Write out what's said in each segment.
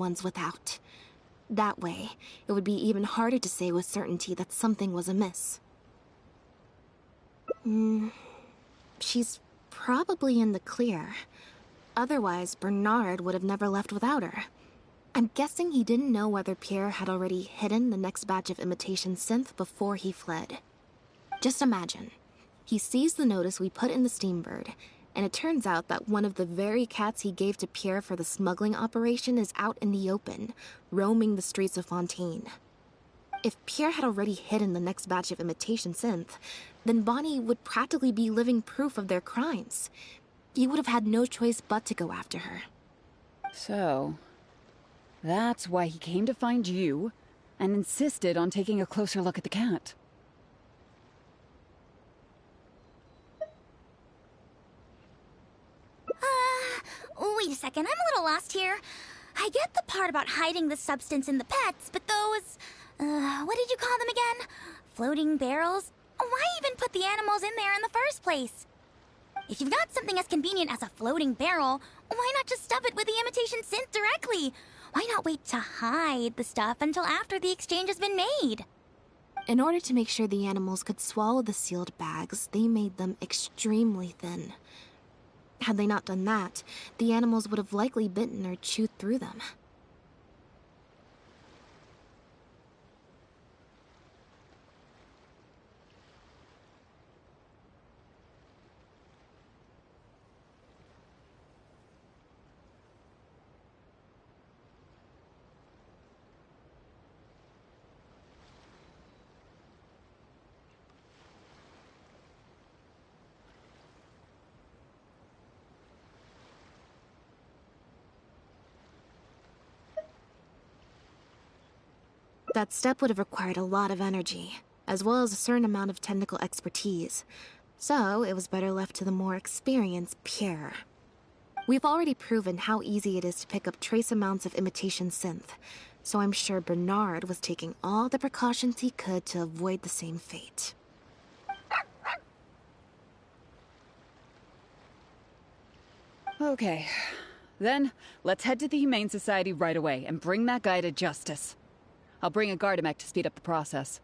ones without. That way, it would be even harder to say with certainty that something was amiss. She's probably in the clear. Otherwise, Bernard would have never left without her. I'm guessing he didn't know whether Pierre had already hidden the next batch of imitation synth before he fled. Just imagine. He sees the notice we put in the Steambird, and it turns out that one of the very cats he gave to Pierre for the smuggling operation is out in the open, roaming the streets of Fontaine. If Pierre had already hidden the next batch of imitation synth, then Bonnie would practically be living proof of their crimes. He would have had no choice but to go after her. So, that's why he came to find you, and insisted on taking a closer look at the cat. Wait a second, I'm a little lost here. I get the part about hiding the substance in the pets, but those... what did you call them again? Floating barrels? Why even put the animals in there in the first place? If you've got something as convenient as a floating barrel, why not just stuff it with the imitation synth directly? Why not wait to hide the stuff until after the exchange has been made? In order to make sure the animals could swallow the sealed bags, they made them extremely thin. Had they not done that, the animals would have likely bitten or chewed through them. That step would have required a lot of energy, as well as a certain amount of technical expertise. So, it was better left to the more experienced Pierre. We've already proven how easy it is to pick up trace amounts of imitation synth, so I'm sure Bernard was taking all the precautions he could to avoid the same fate. Okay. Then, let's head to the Humane Society right away and bring that guy to justice. I'll bring a Gardamek to speed up the process.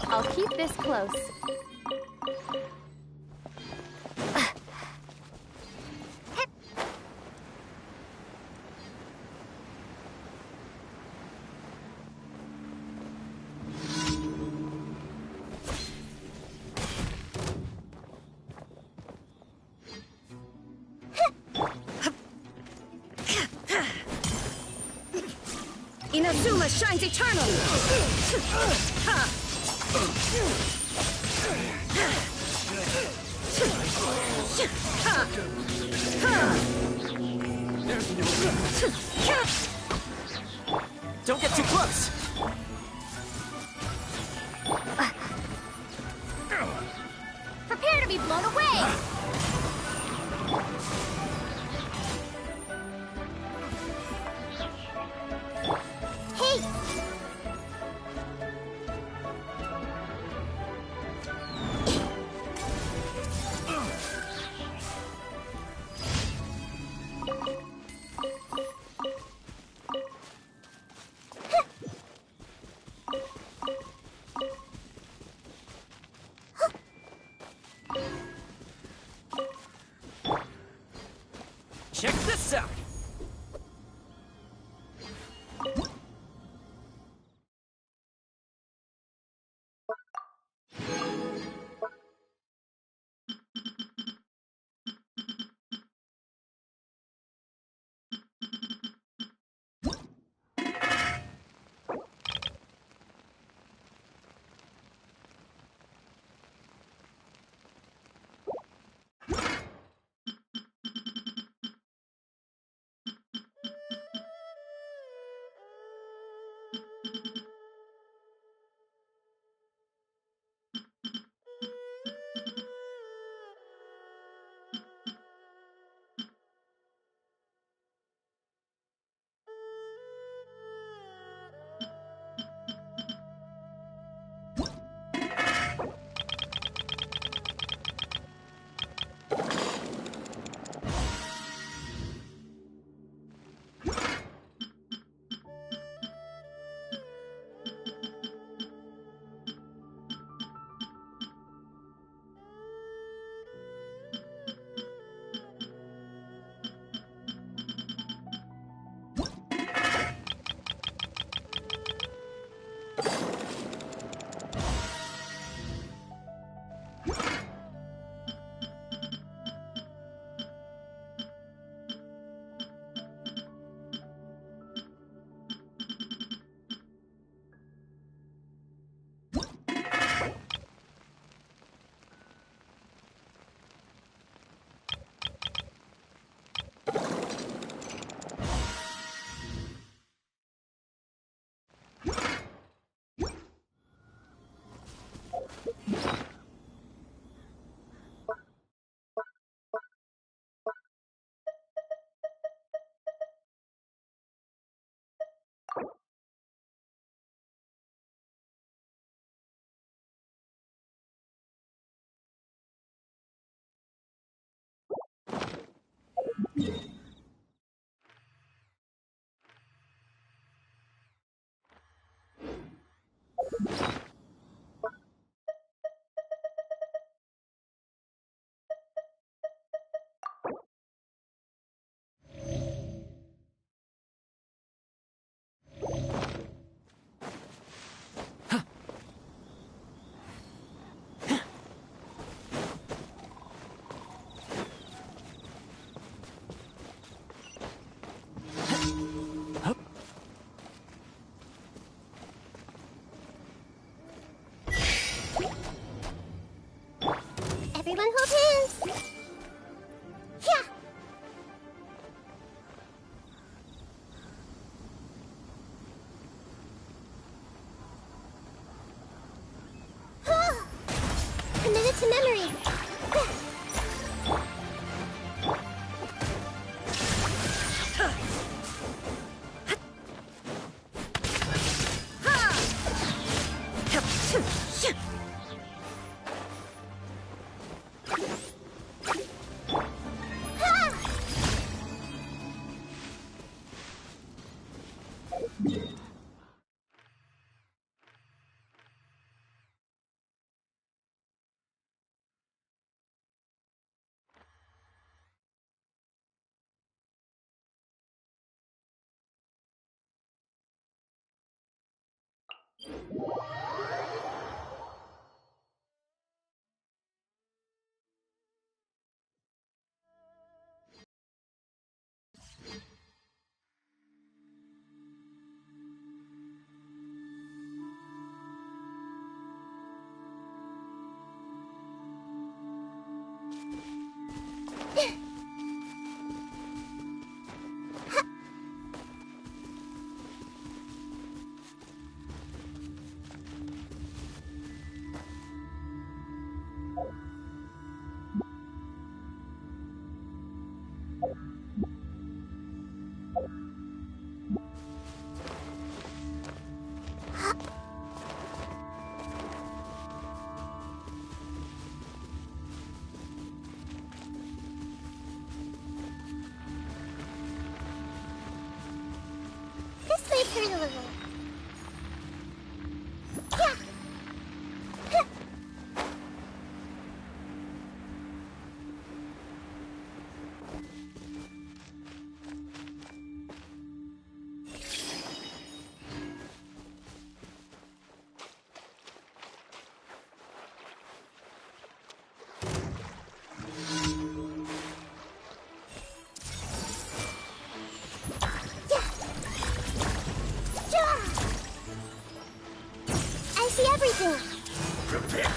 I'll keep this close. Inazuma shines eternally! Don't get too close! Prepare to be blown away! Hey! Check this out! Everyone hold hands! Yeah! A minute to memory! nothing. Prepare.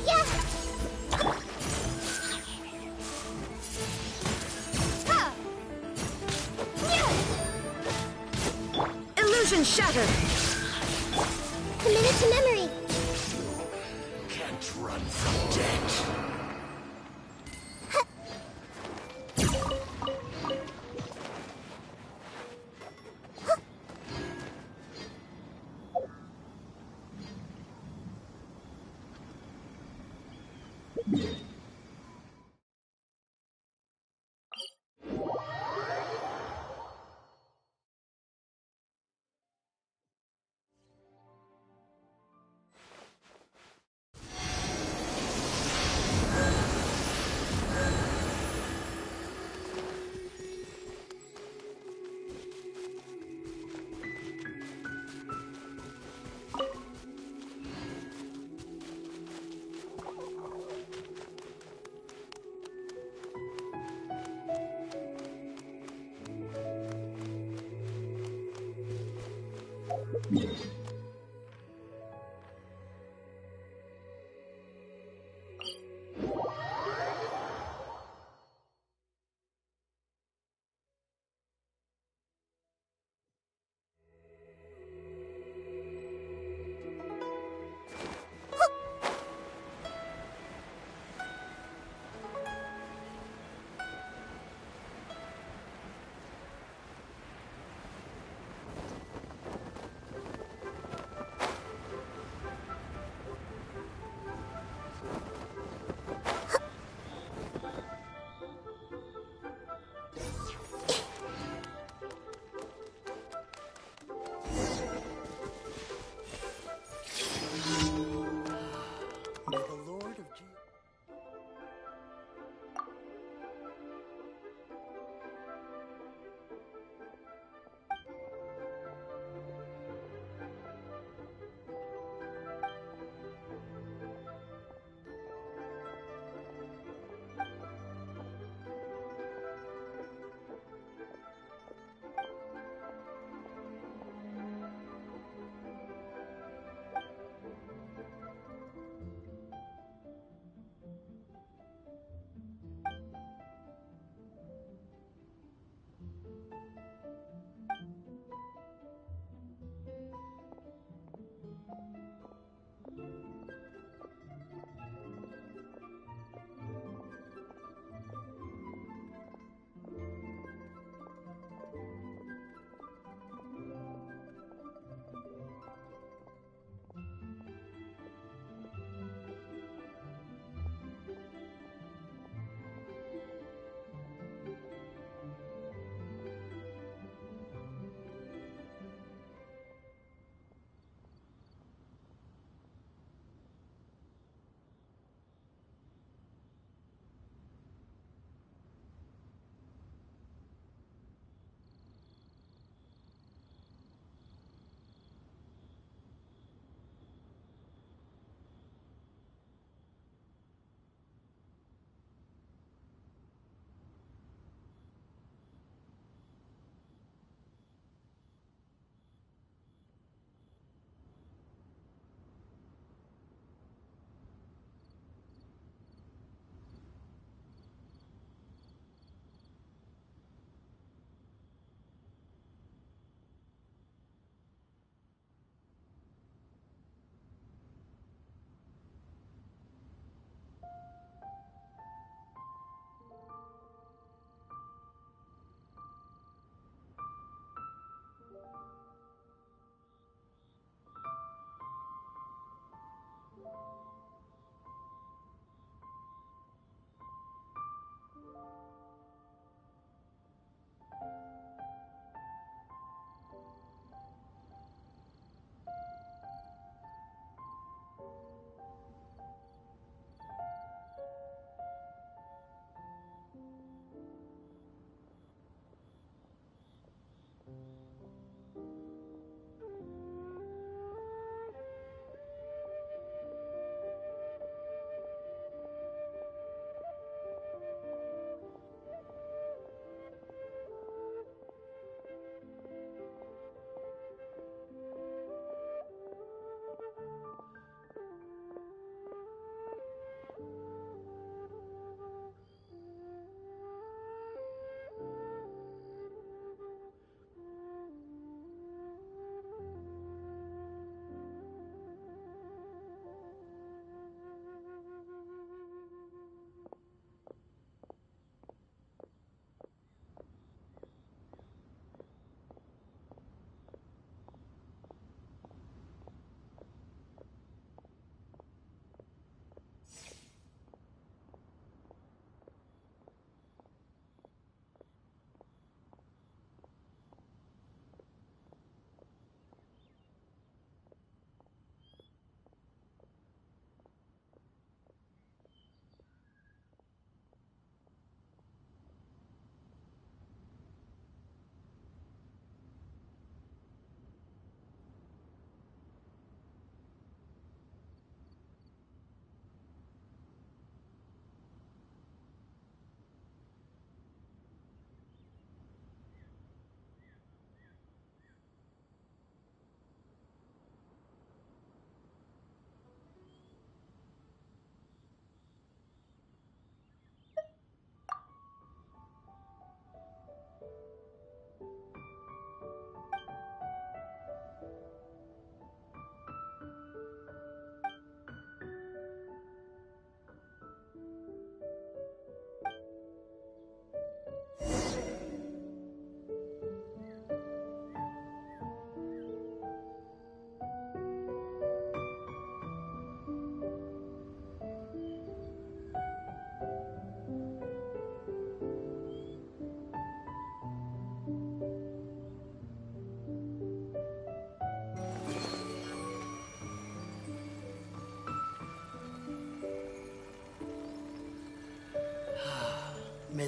Yeah. Ha. Yeah. Illusion shattered! Committed to memory. Can't run from death.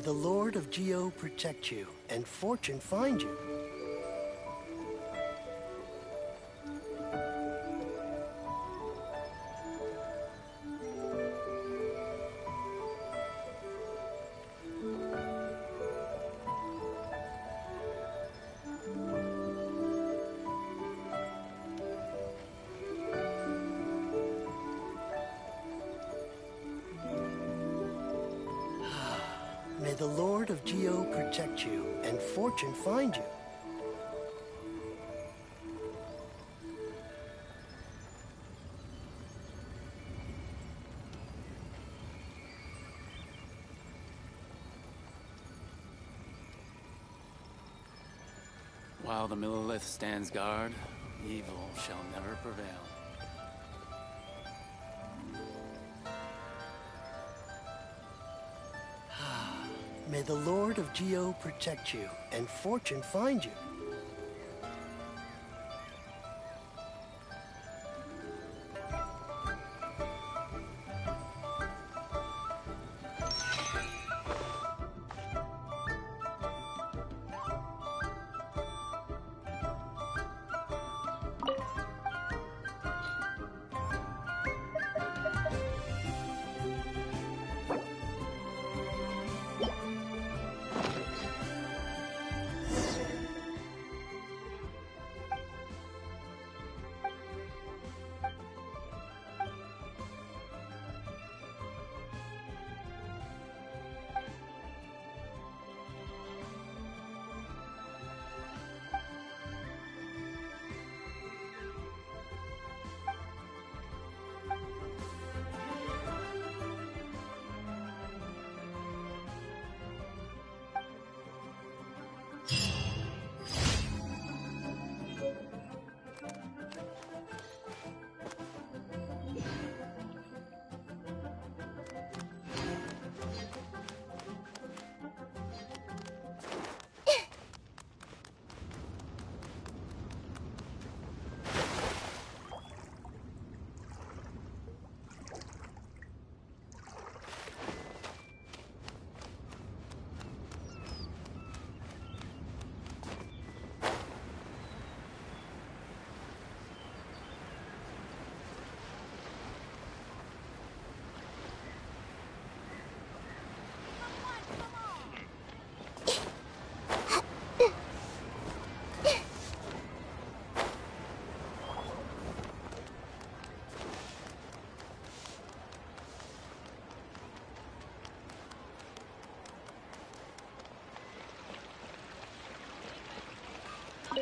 the Lord of Geo protect you, and fortune find you. May the Lord of Geo protect you, and fortune find you. While the Millilith stands guard, evil shall never prevail. May the Lord of Geo protect you, and fortune find you.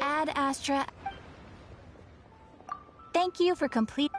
Ad Astra. Thank you for complete.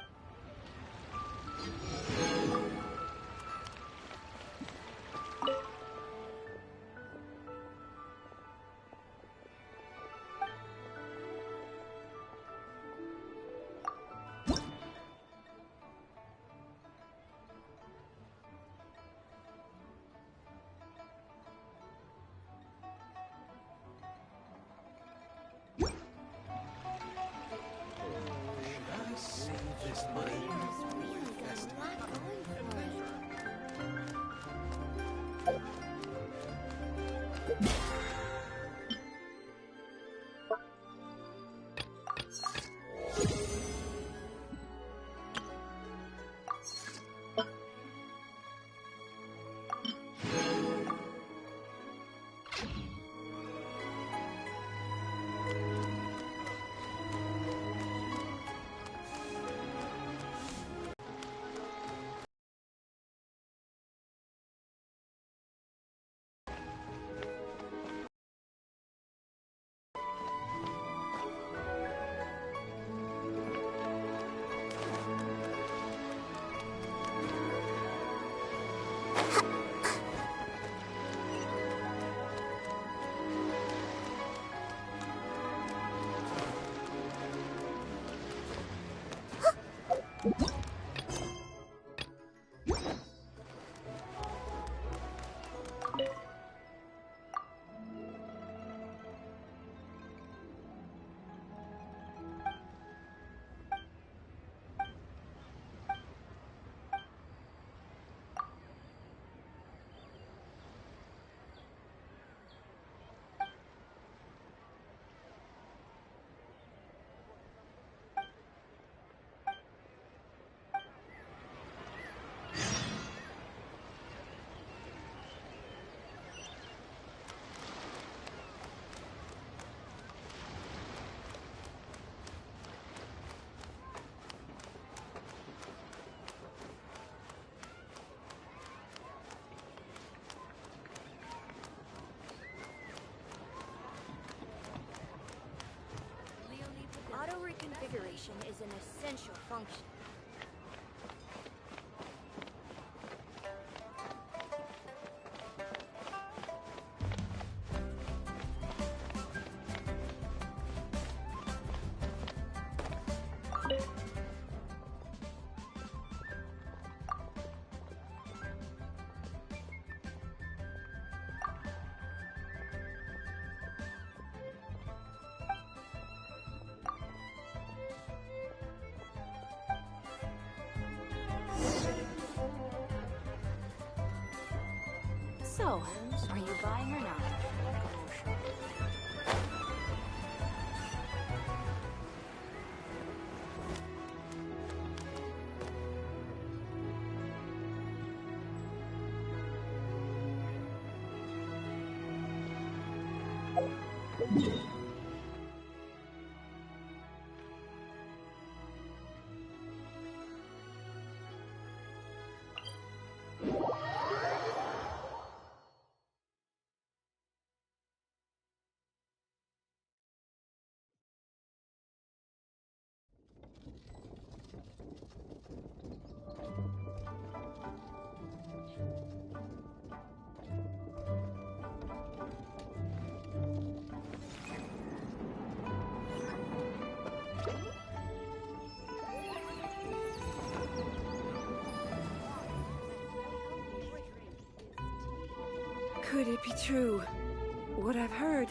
Hibernation is an essential function. So, are you buying or not? Could it be true? What I've heard?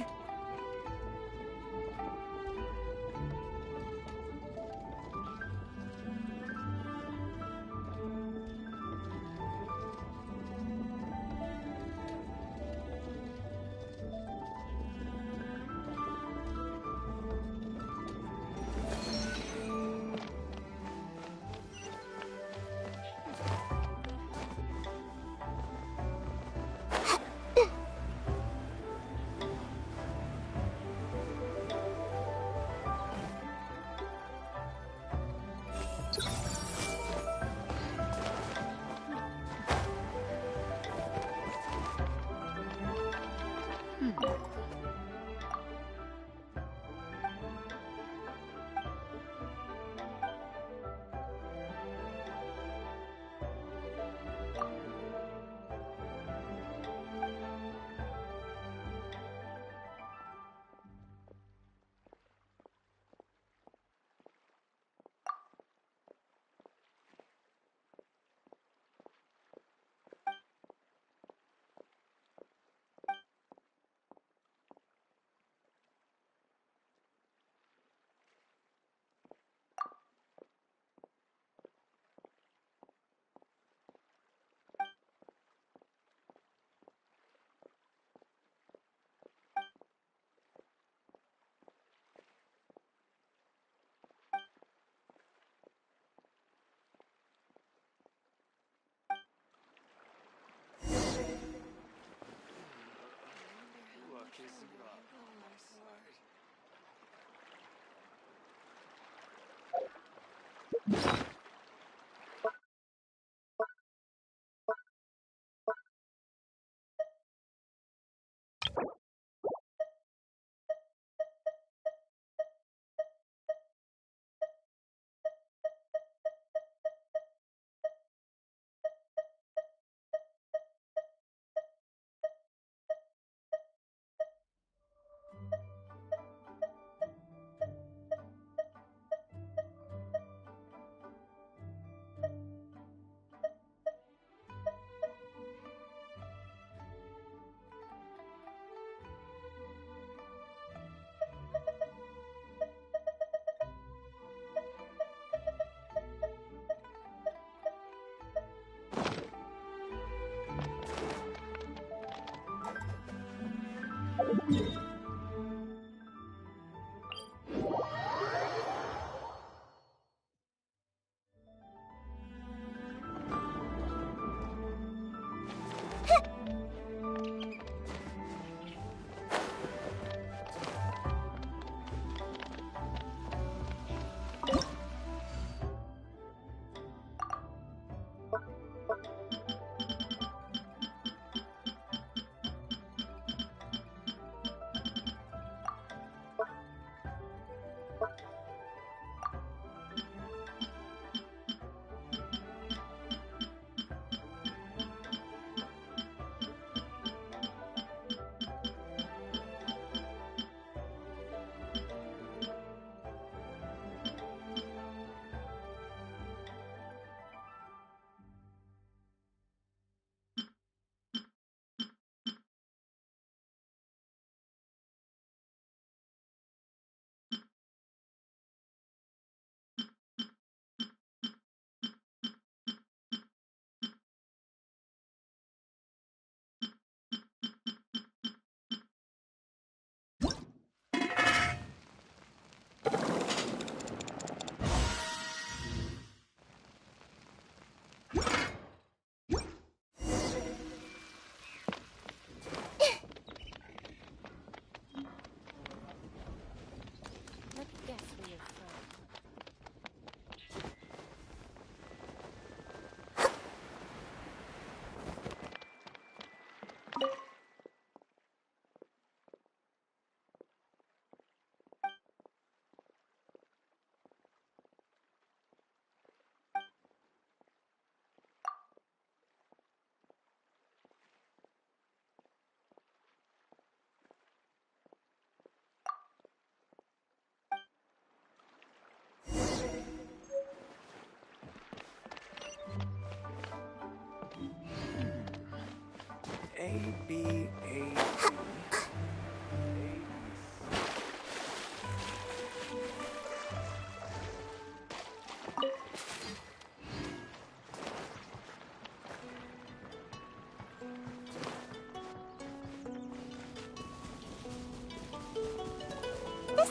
This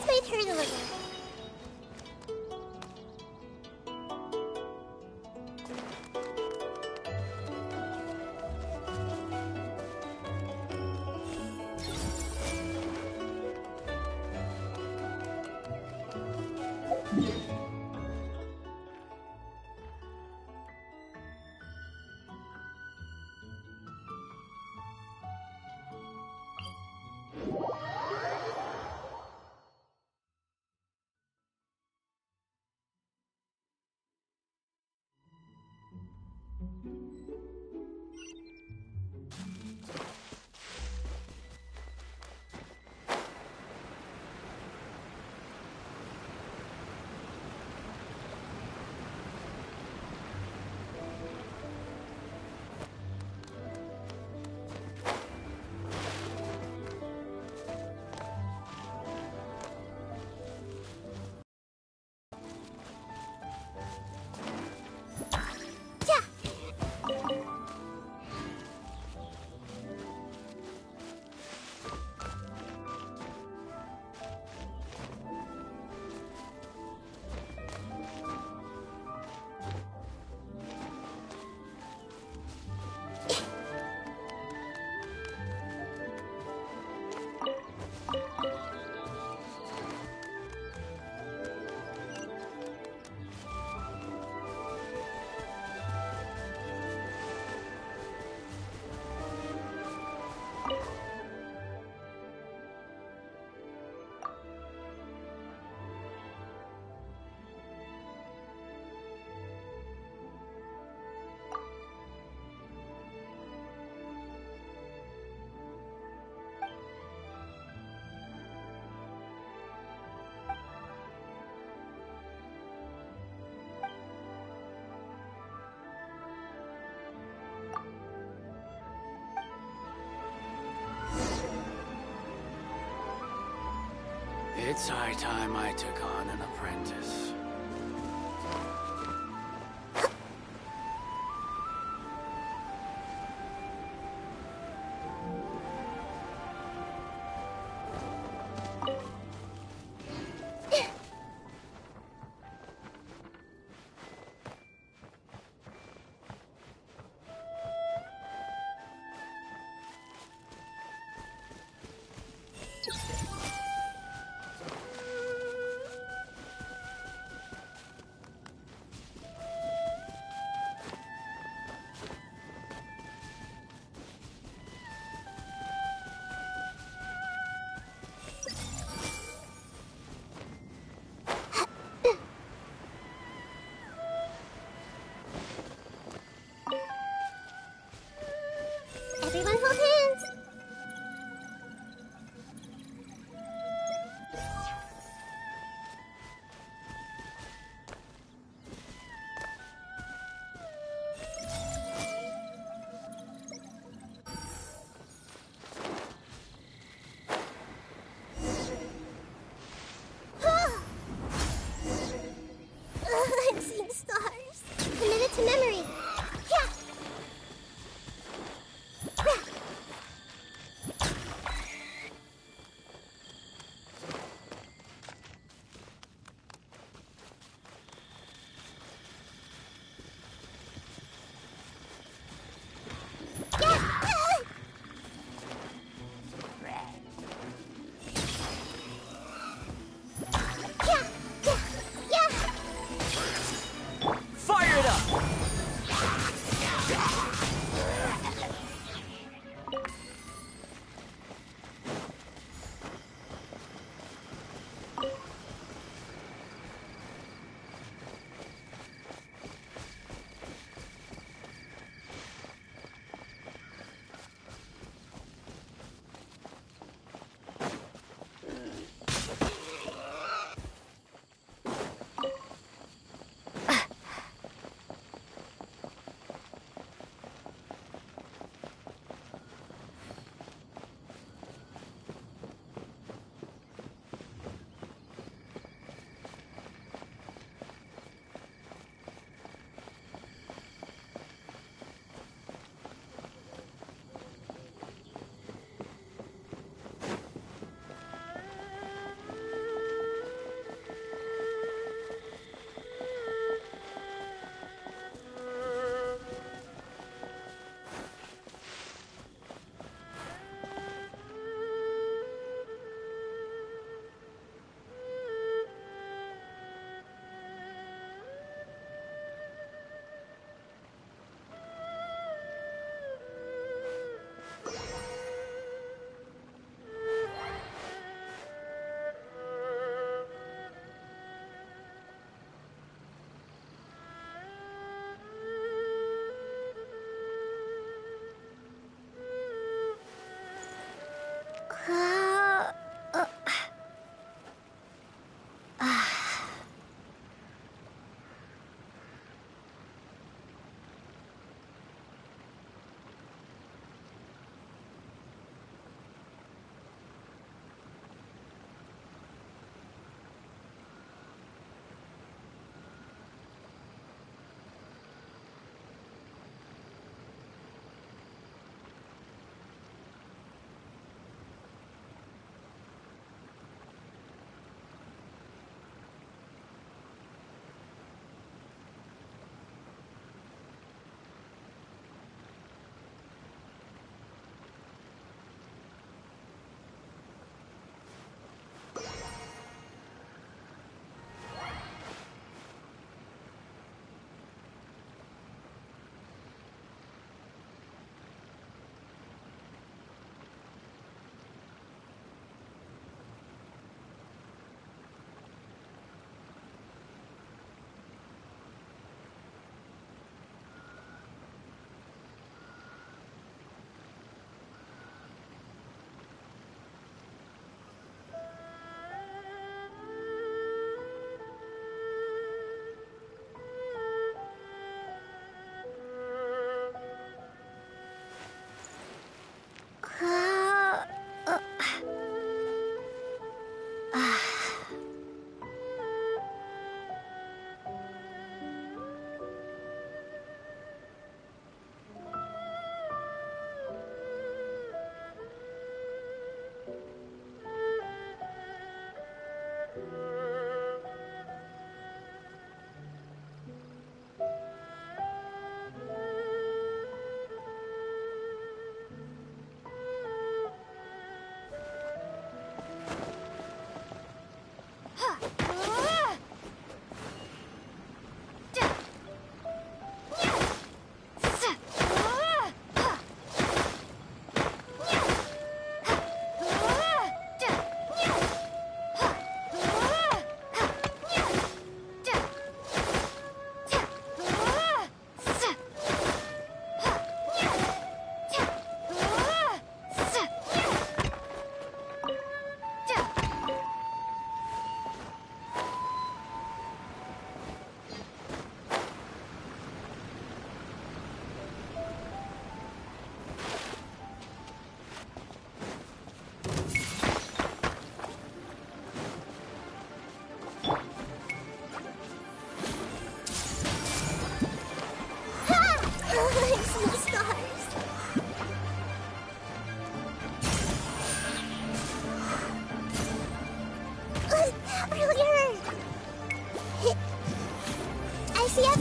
might hurt a little. It's high time I took on an apprentice.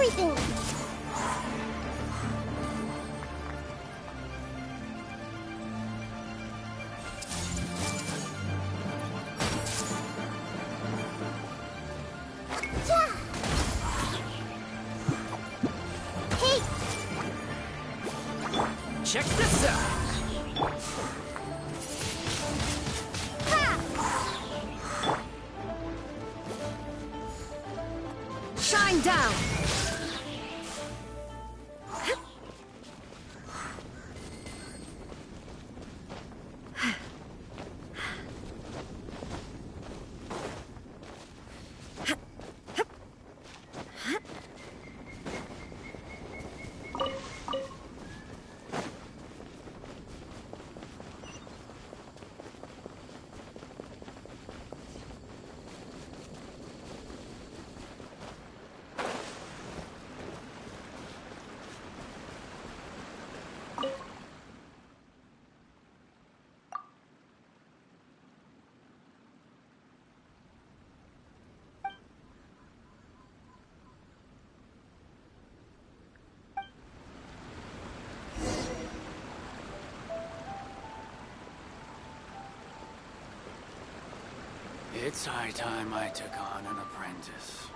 everything! Hey! Check this out! Shine down! It's high time I took on an apprentice.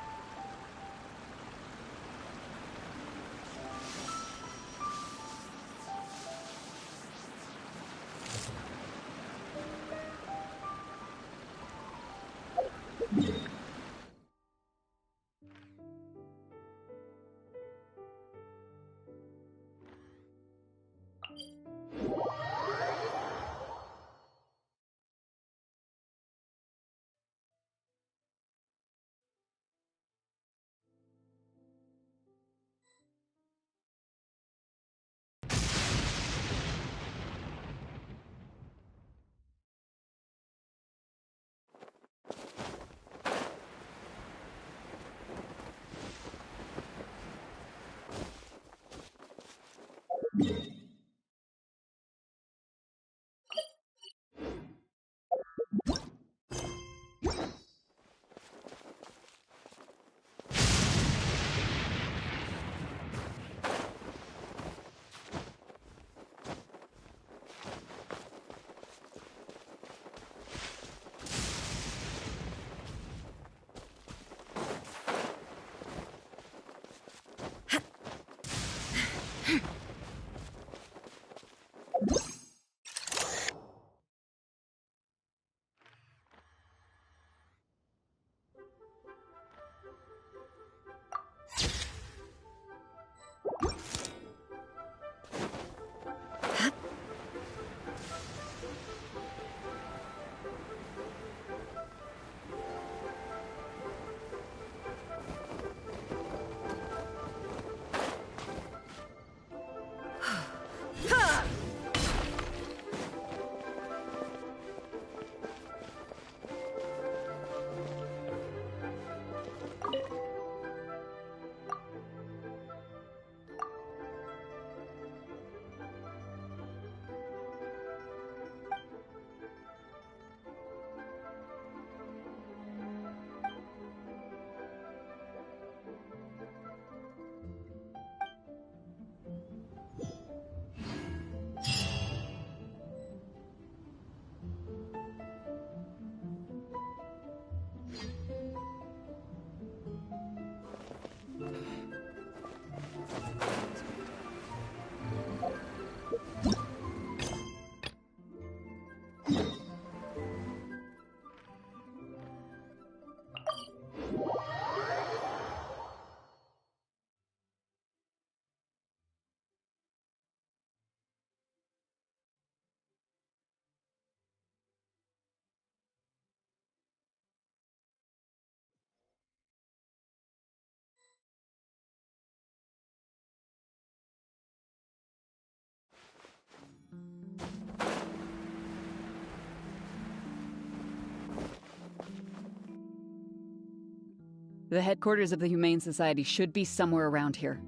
The headquarters of the Humane Society should be somewhere around here.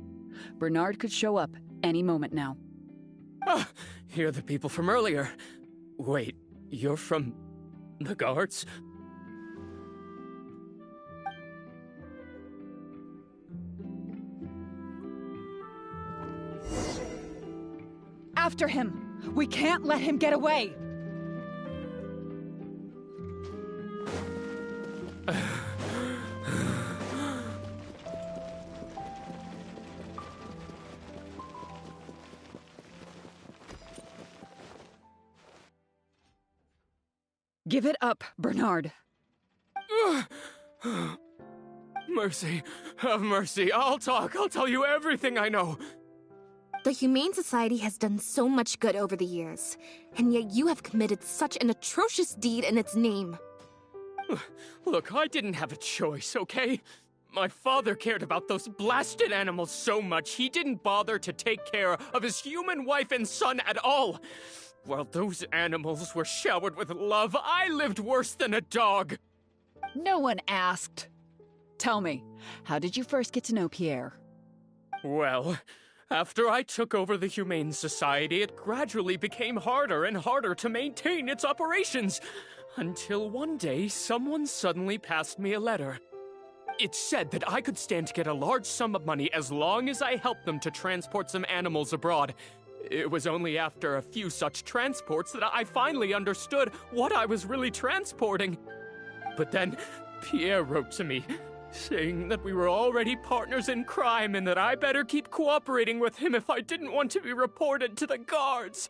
Bernard could show up any moment now. Ah, you're the people from earlier. Wait, you're from the guards? after him! We can't let him get away! Give it up, Bernard. Mercy. Have mercy. I'll talk. I'll tell you everything I know. The Humane Society has done so much good over the years, and yet you have committed such an atrocious deed in its name. Look, I didn't have a choice, okay? My father cared about those blasted animals so much, he didn't bother to take care of his human wife and son at all. While those animals were showered with love, I lived worse than a dog. No one asked. Tell me, how did you first get to know Pierre? Well, after I took over the Humane Society, it gradually became harder and harder to maintain its operations. Until one day, someone suddenly passed me a letter. It said that I could stand to get a large sum of money as long as I helped them to transport some animals abroad. It was only after a few such transports that I finally understood what I was really transporting. But then, Pierre wrote to me, saying that we were already partners in crime and that I better keep cooperating with him if I didn't want to be reported to the guards.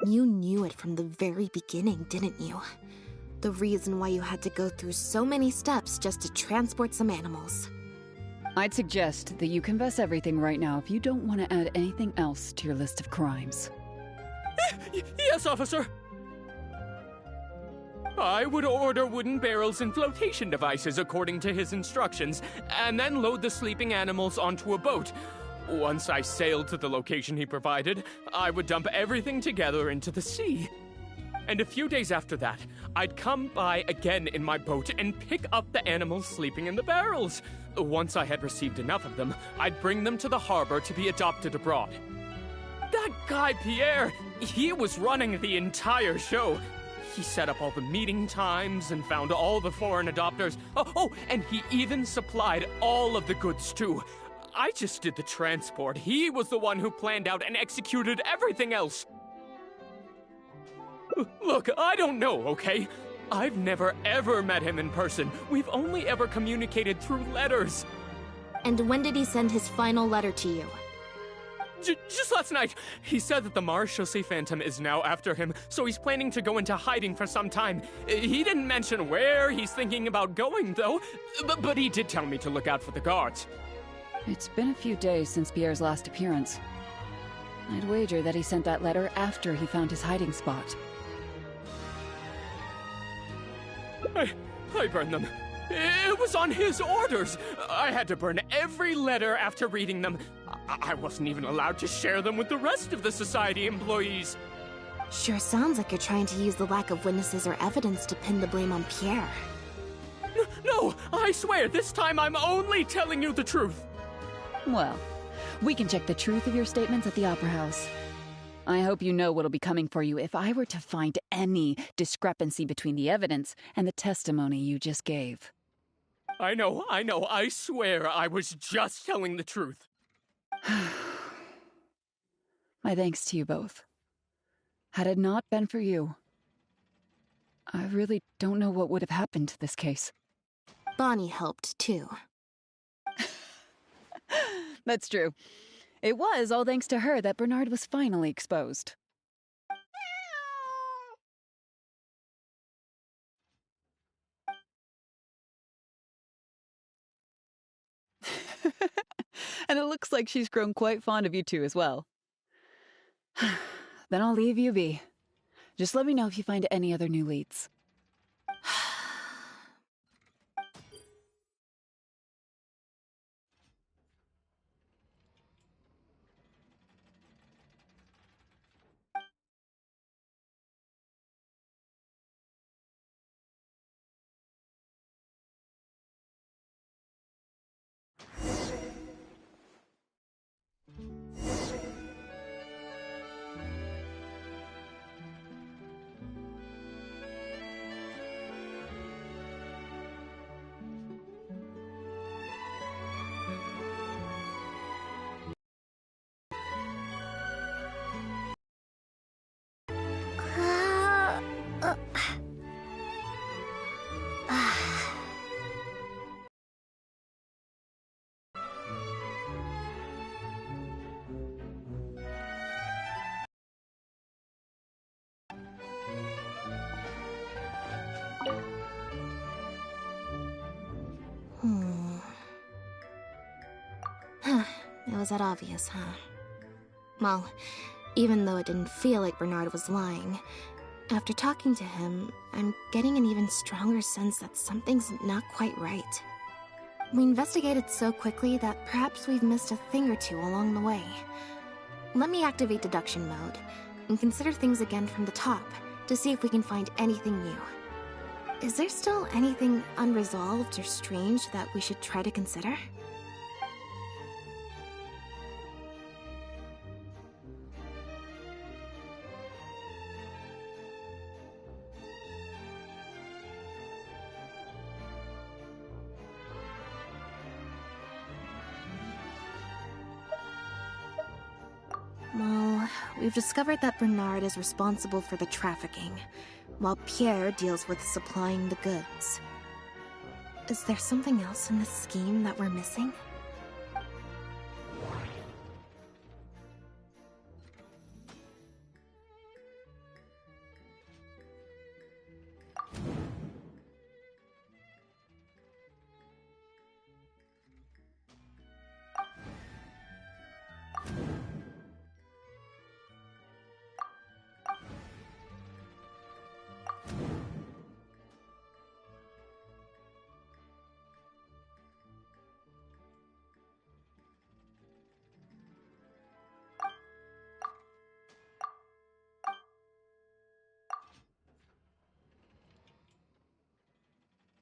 You knew it from the very beginning, didn't you? The reason why you had to go through so many steps just to transport some animals. I'd suggest that you confess everything right now if you don't want to add anything else to your list of crimes. Yes, officer. I would order wooden barrels and flotation devices according to his instructions, and then load the sleeping animals onto a boat. Once I sailed to the location he provided, I would dump everything together into the sea. And a few days after that, I'd come by again in my boat and pick up the animals sleeping in the barrels. Once I had received enough of them, I'd bring them to the harbor to be adopted abroad. That guy, Pierre, he was running the entire show. He set up all the meeting times and found all the foreign adopters. Oh, and he even supplied all of the goods, too. I just did the transport. He was the one who planned out and executed everything else. Look, I don't know, okay? I've never ever met him in person. We've only ever communicated through letters. And when did he send his final letter to you? Just last night. He said that the Maréchaussée Phantom is now after him, so he's planning to go into hiding for some time. He didn't mention where he's thinking about going, though. But he did tell me to look out for the guards. It's been a few days since Pierre's last appearance. I'd wager that he sent that letter after he found his hiding spot. I burned them. It was on his orders. I had to burn every letter after reading them. I wasn't even allowed to share them with the rest of the society employees. Sure sounds like you're trying to use the lack of witnesses or evidence to pin the blame on Pierre. No, I swear, this time I'm only telling you the truth. Well, we can check the truth of your statements at the Opera House. I hope you know what'll be coming for you if I were to find any discrepancy between the evidence and the testimony you just gave. I know, I swear I was just telling the truth. My thanks to you both. Had it not been for you, I really don't know what would have happened to this case. Bonnie helped, too. That's true. It was all thanks to her that Bernard was finally exposed. And it looks like she's grown quite fond of you two as well. Then I'll leave you be. Just let me know if you find any other new leads. was that obvious, huh? Well, even though it didn't feel like Bernard was lying, after talking to him, I'm getting an even stronger sense that something's not quite right. We investigated so quickly that perhaps we've missed a thing or two along the way. Let me activate deduction mode and consider things again from the top to see if we can find anything new. Is there still anything unresolved or strange that we should try to consider? Well, we've discovered that Bernard is responsible for the trafficking, while Pierre deals with supplying the goods. Is there something else in this scheme that we're missing?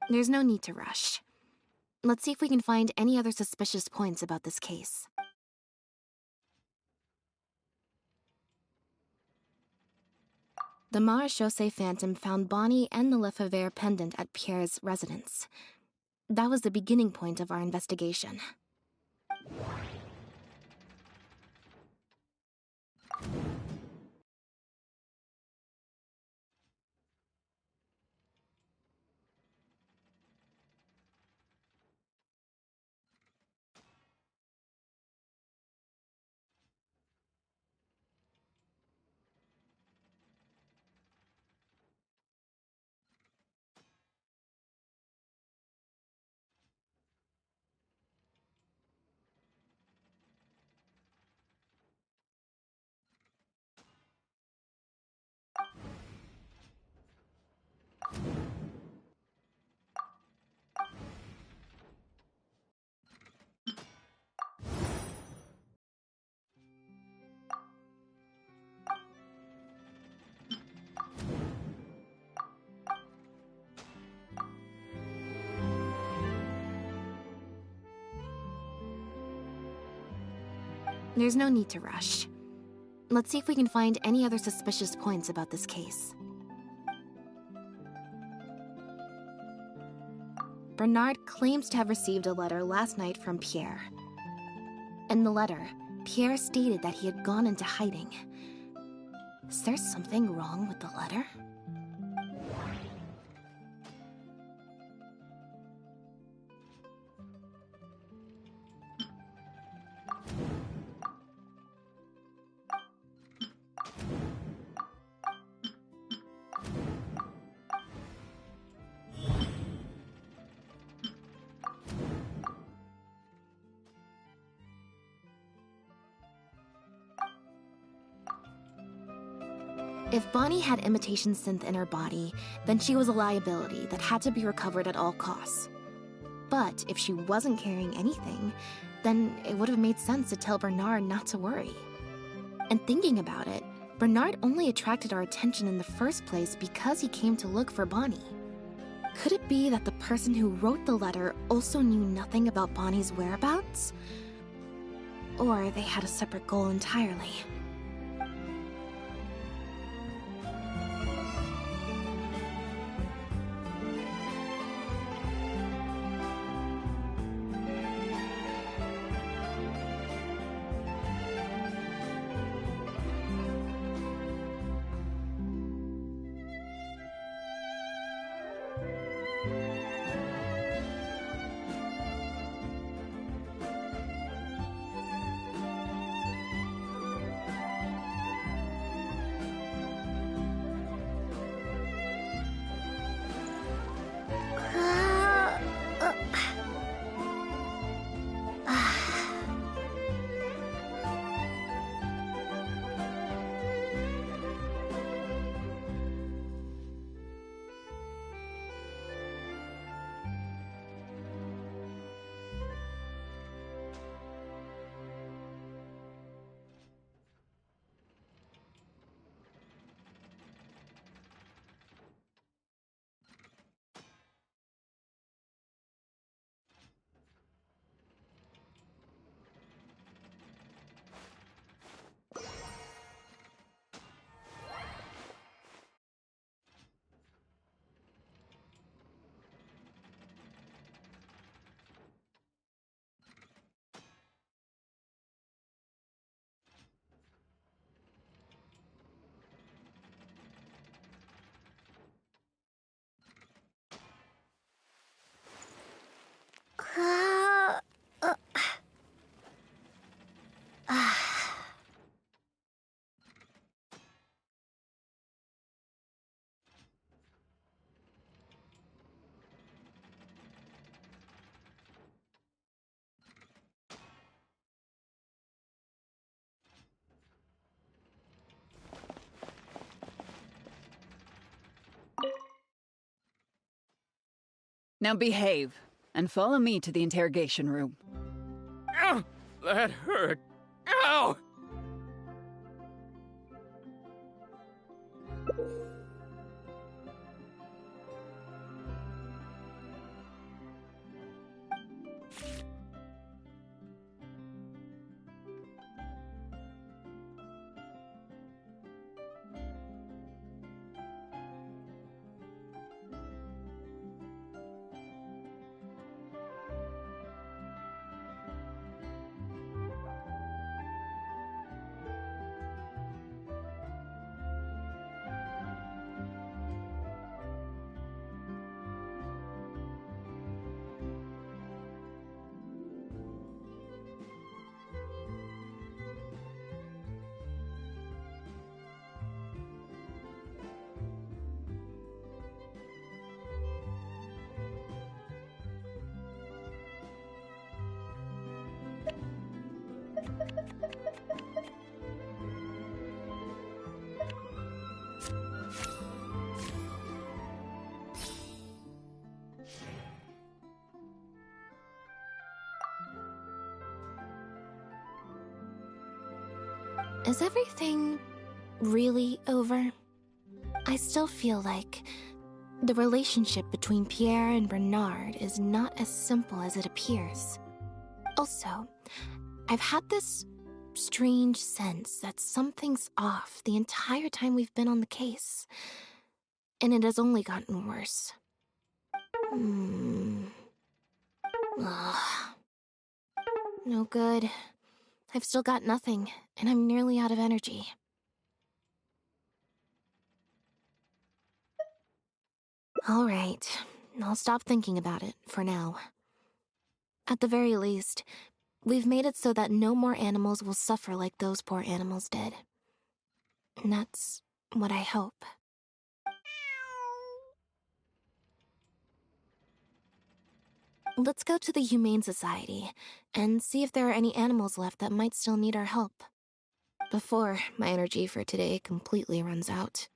There's no need to rush. Let's see if we can find any other suspicious points about this case. The Marechaussee Phantom found Bonnie and the Lefebvre pendant at Pierre's residence. That was the beginning point of our investigation. There's no need to rush. Let's see if we can find any other suspicious points about this case. Bernard claims to have received a letter last night from Pierre. In the letter, Pierre stated that he had gone into hiding. Is there something wrong with the letter? If Bonnie had imitation synth in her body, then she was a liability that had to be recovered at all costs. But if she wasn't carrying anything, then it would have made sense to tell Bernard not to worry. And thinking about it, Bernard only attracted our attention in the first place because he came to look for Bonnie. Could it be that the person who wrote the letter also knew nothing about Bonnie's whereabouts? Or they had a separate goal entirely? Now behave, and follow me to the interrogation room. Ow! That hurt. Ow! Is everything really over? I still feel like the relationship between Pierre and Bernard is not as simple as it appears. Also, I've had this strange sense that something's off the entire time we've been on the case. And it has only gotten worse. Ugh. No good. I've still got nothing, and I'm nearly out of energy. All right, I'll stop thinking about it for now. At the very least, we've made it so that no more animals will suffer like those poor animals did. And that's what I hope. Let's go to the Humane Society and see if there are any animals left that might still need our help. Before my energy for today completely runs out.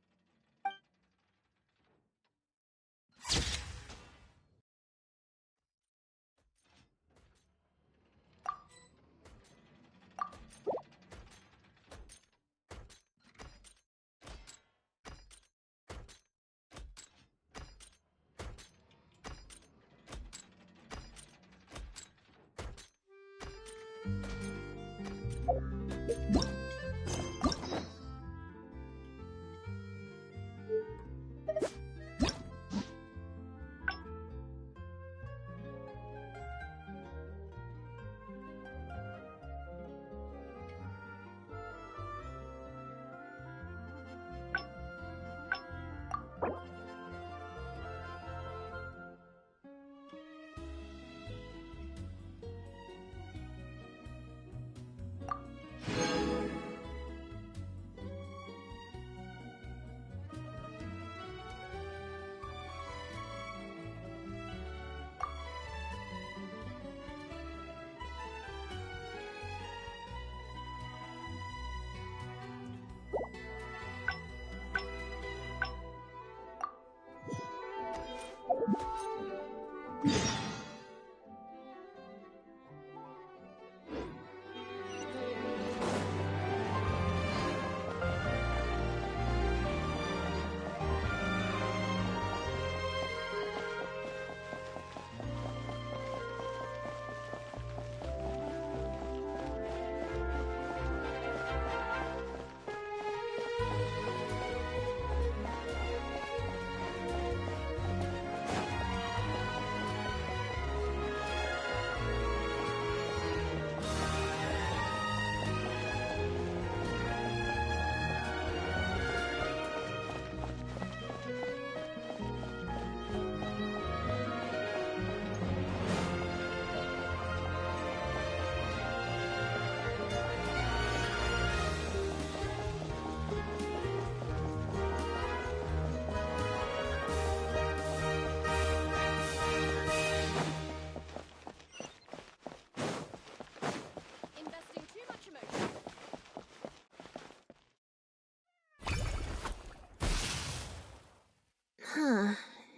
Huh.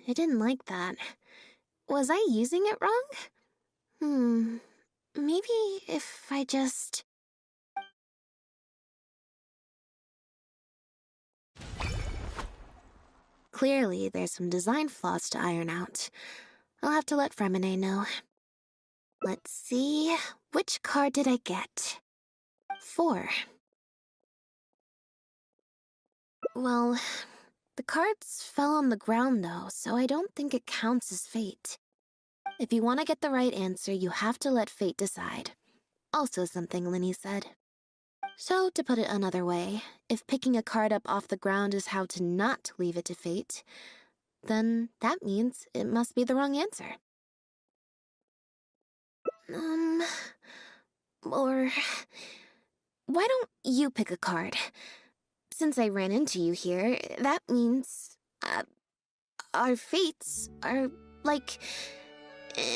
I didn't like that. Was I using it wrong? Maybe if I just... Clearly, there's some design flaws to iron out. I'll have to let Fremine know. Let's see, which card did I get? 4. Well, the cards fell on the ground though, so I don't think it counts as fate. If you want to get the right answer, you have to let fate decide. Also something Linny said. So, to put it another way, if picking a card up off the ground is how to not leave it to fate, then that means it must be the wrong answer. Or... Why don't you pick a card? Since I ran into you here, that means... our fates are, like,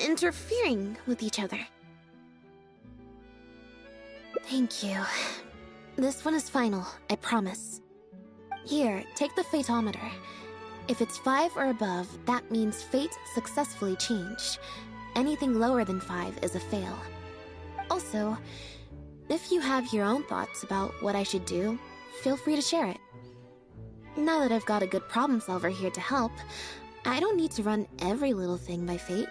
interfering with each other. Thank you. This one is final, I promise. Here, take the Fateometer. If it's 5 or above, that means fate successfully changed. Anything lower than 5 is a fail. Also, if you have your own thoughts about what I should do, feel free to share it. Now that I've got a good problem solver here to help, I don't need to run every little thing by fate.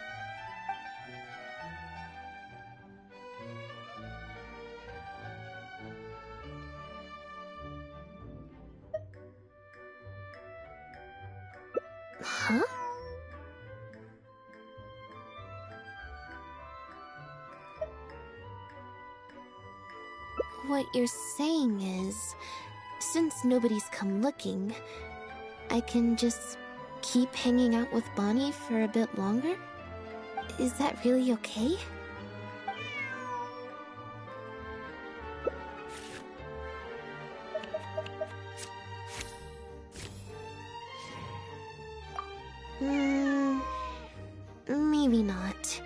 Huh? What you're saying is, since nobody's come looking, I can just keep hanging out with Bonnie for a bit longer? Is that really okay? Maybe not.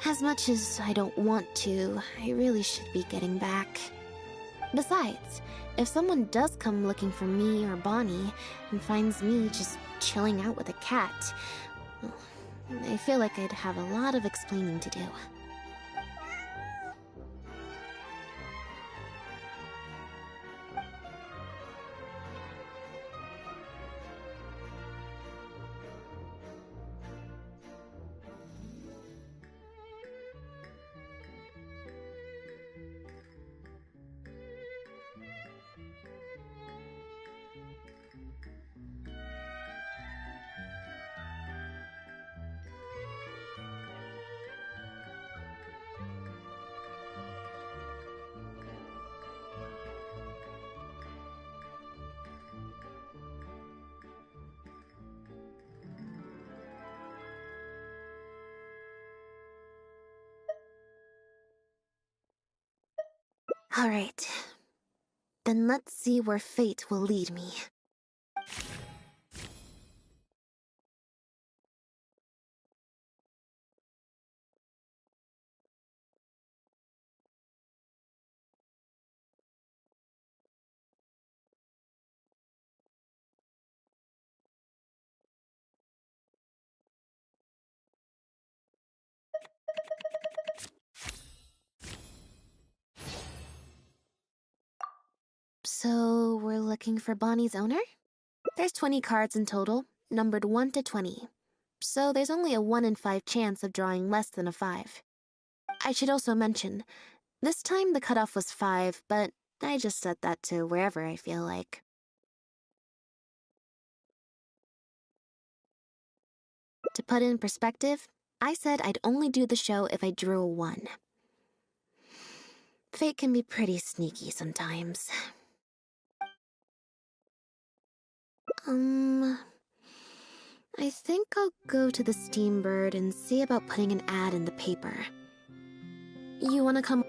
As much as I don't want to, I really should be getting back. Besides, if someone does come looking for me or Bonnie and finds me just chilling out with a cat, I feel like I'd have a lot of explaining to do. Alright. Then let's see where fate will lead me. So, we're looking for Bonnie's owner? There's 20 cards in total, numbered 1 to 20. So there's only a 1 in 5 chance of drawing less than a 5. I should also mention, this time the cutoff was 5, but I just set that to wherever I feel like. To put in perspective, I said I'd only do the show if I drew a 1. Fate can be pretty sneaky sometimes. I think I'll go to the Steambird and see about putting an ad in the paper. You wanna come?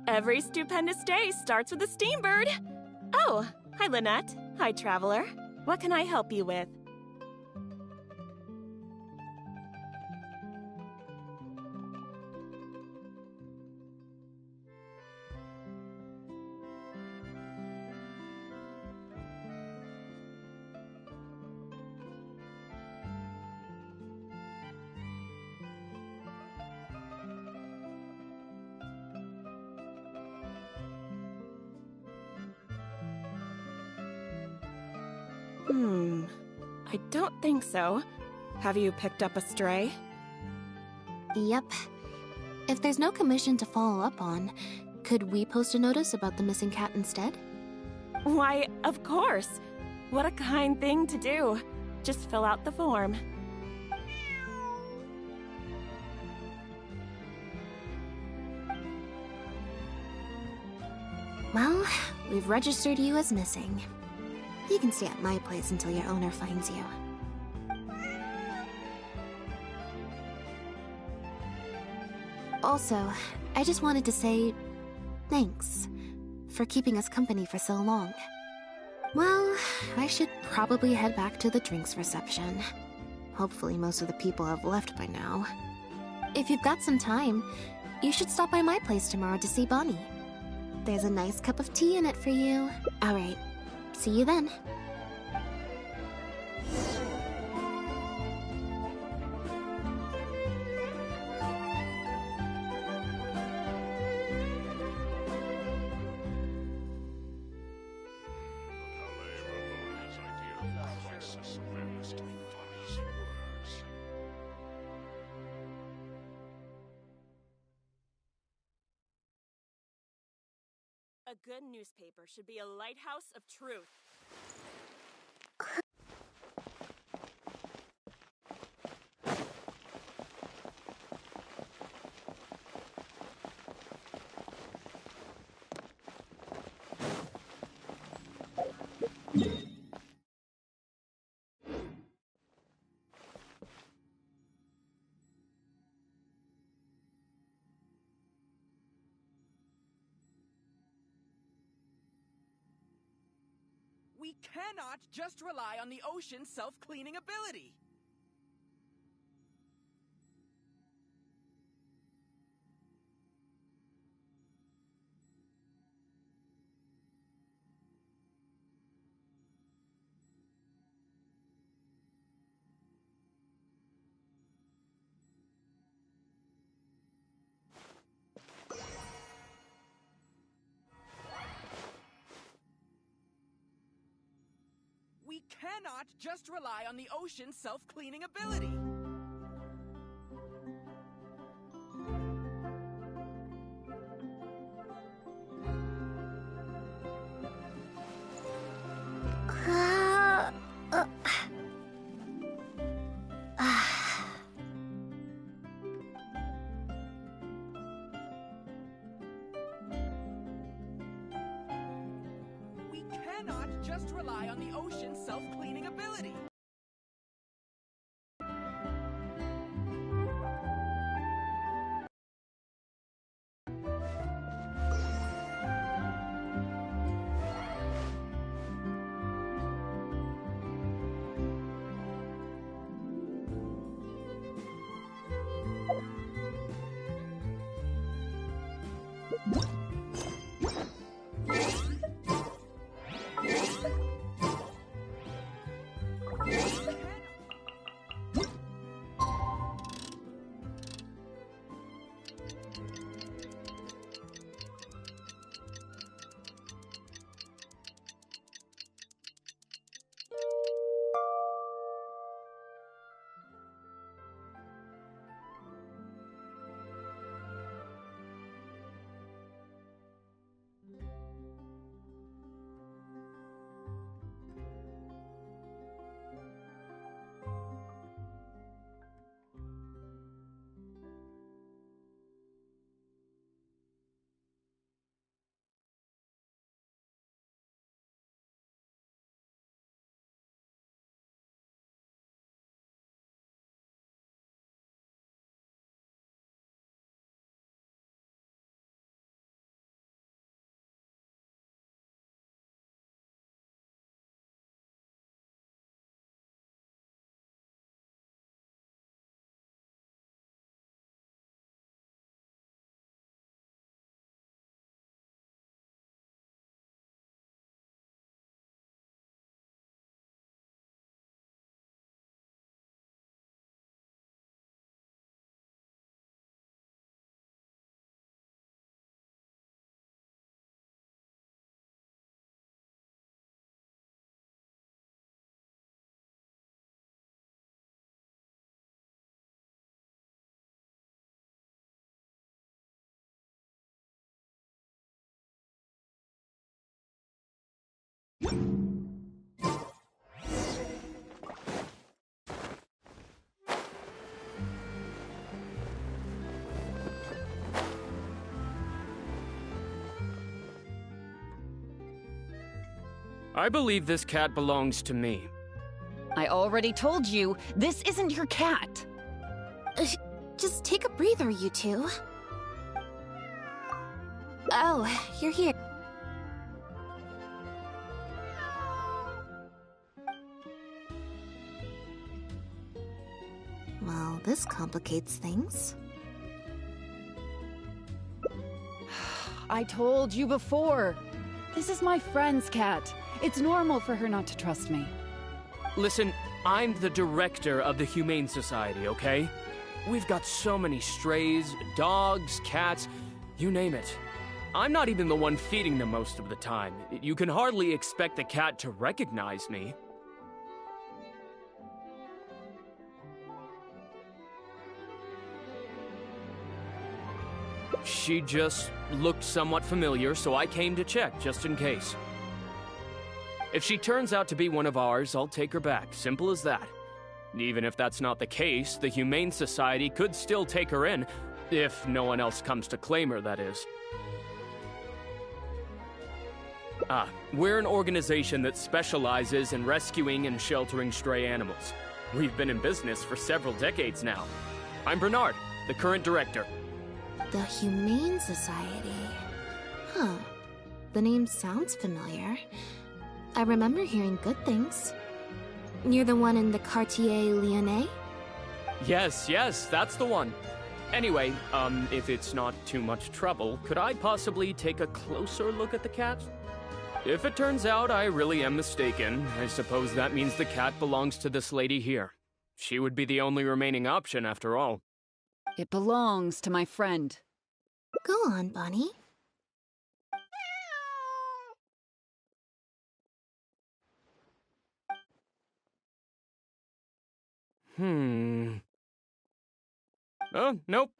Every stupendous day starts with a steambird. Oh, hi Lynette. Hi Traveler. What can I help you with? I don't think so. Have you picked up a stray? Yep. If there's no commission to follow up on, could we post a notice about the missing cat instead? Why, of course. What a kind thing to do. Just fill out the form. Well, we've registered you as missing. You can stay at my place until your owner finds you. Also, I just wanted to say thanks for keeping us company for so long. Well, I should probably head back to the drinks reception. Hopefully most of the people have left by now. If you've got some time, you should stop by my place tomorrow to see Bonnie. There's a nice cup of tea in it for you. Alright, see you then. A good newspaper should be a lighthouse of truth. We cannot just rely on the ocean's self-cleaning ability. We cannot just rely on the ocean's self-cleaning ability. We cannot just rely on the ocean's self-cleaning ability. I believe this cat belongs to me. I already told you, this isn't your cat. Just take a breather, you two. Oh, you're here. Well, this complicates things. I told you before. This is my friend's cat. It's normal for her not to trust me. Listen, I'm the director of the Humane Society, okay? We've got so many strays, dogs, cats, you name it. I'm not even the one feeding them most of the time. You can hardly expect the cat to recognize me. She just looked somewhat familiar, so I came to check, just in case. If she turns out to be one of ours, I'll take her back. Simple as that. Even if that's not the case, the Humane Society could still take her in, if no one else comes to claim her, that is. We're an organization that specializes in rescuing and sheltering stray animals. We've been in business for several decades now. I'm Bernard, the current director. The Humane Society. Huh. The name sounds familiar. I remember hearing good things. You're the one in the Quartier Lyonnais? Yes, that's the one. Anyway, if it's not too much trouble, could I possibly take a closer look at the cat? If it turns out I really am mistaken, I suppose that means the cat belongs to this lady here. She would be the only remaining option, after all. It belongs to my friend. Go on, Bonnie. Oh, nope.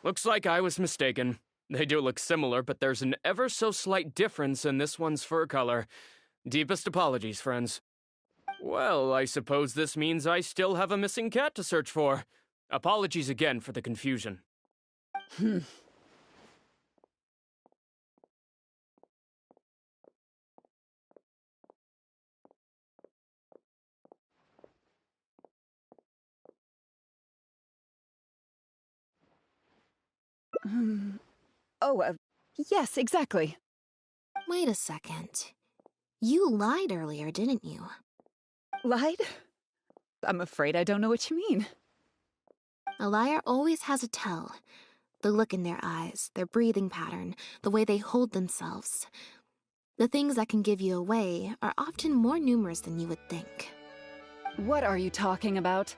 Looks like I was mistaken. They do look similar, but there's an ever so slight difference in this one's fur color. Deepest apologies, friends. Well, I suppose this means I still have a missing cat to search for. Apologies again for the confusion. Yes, exactly. Wait a second. You lied earlier, didn't you? Lied? I'm afraid I don't know what you mean. A liar always has a tell. The look in their eyes, their breathing pattern, the way they hold themselves. The things that can give you away are often more numerous than you would think. What are you talking about?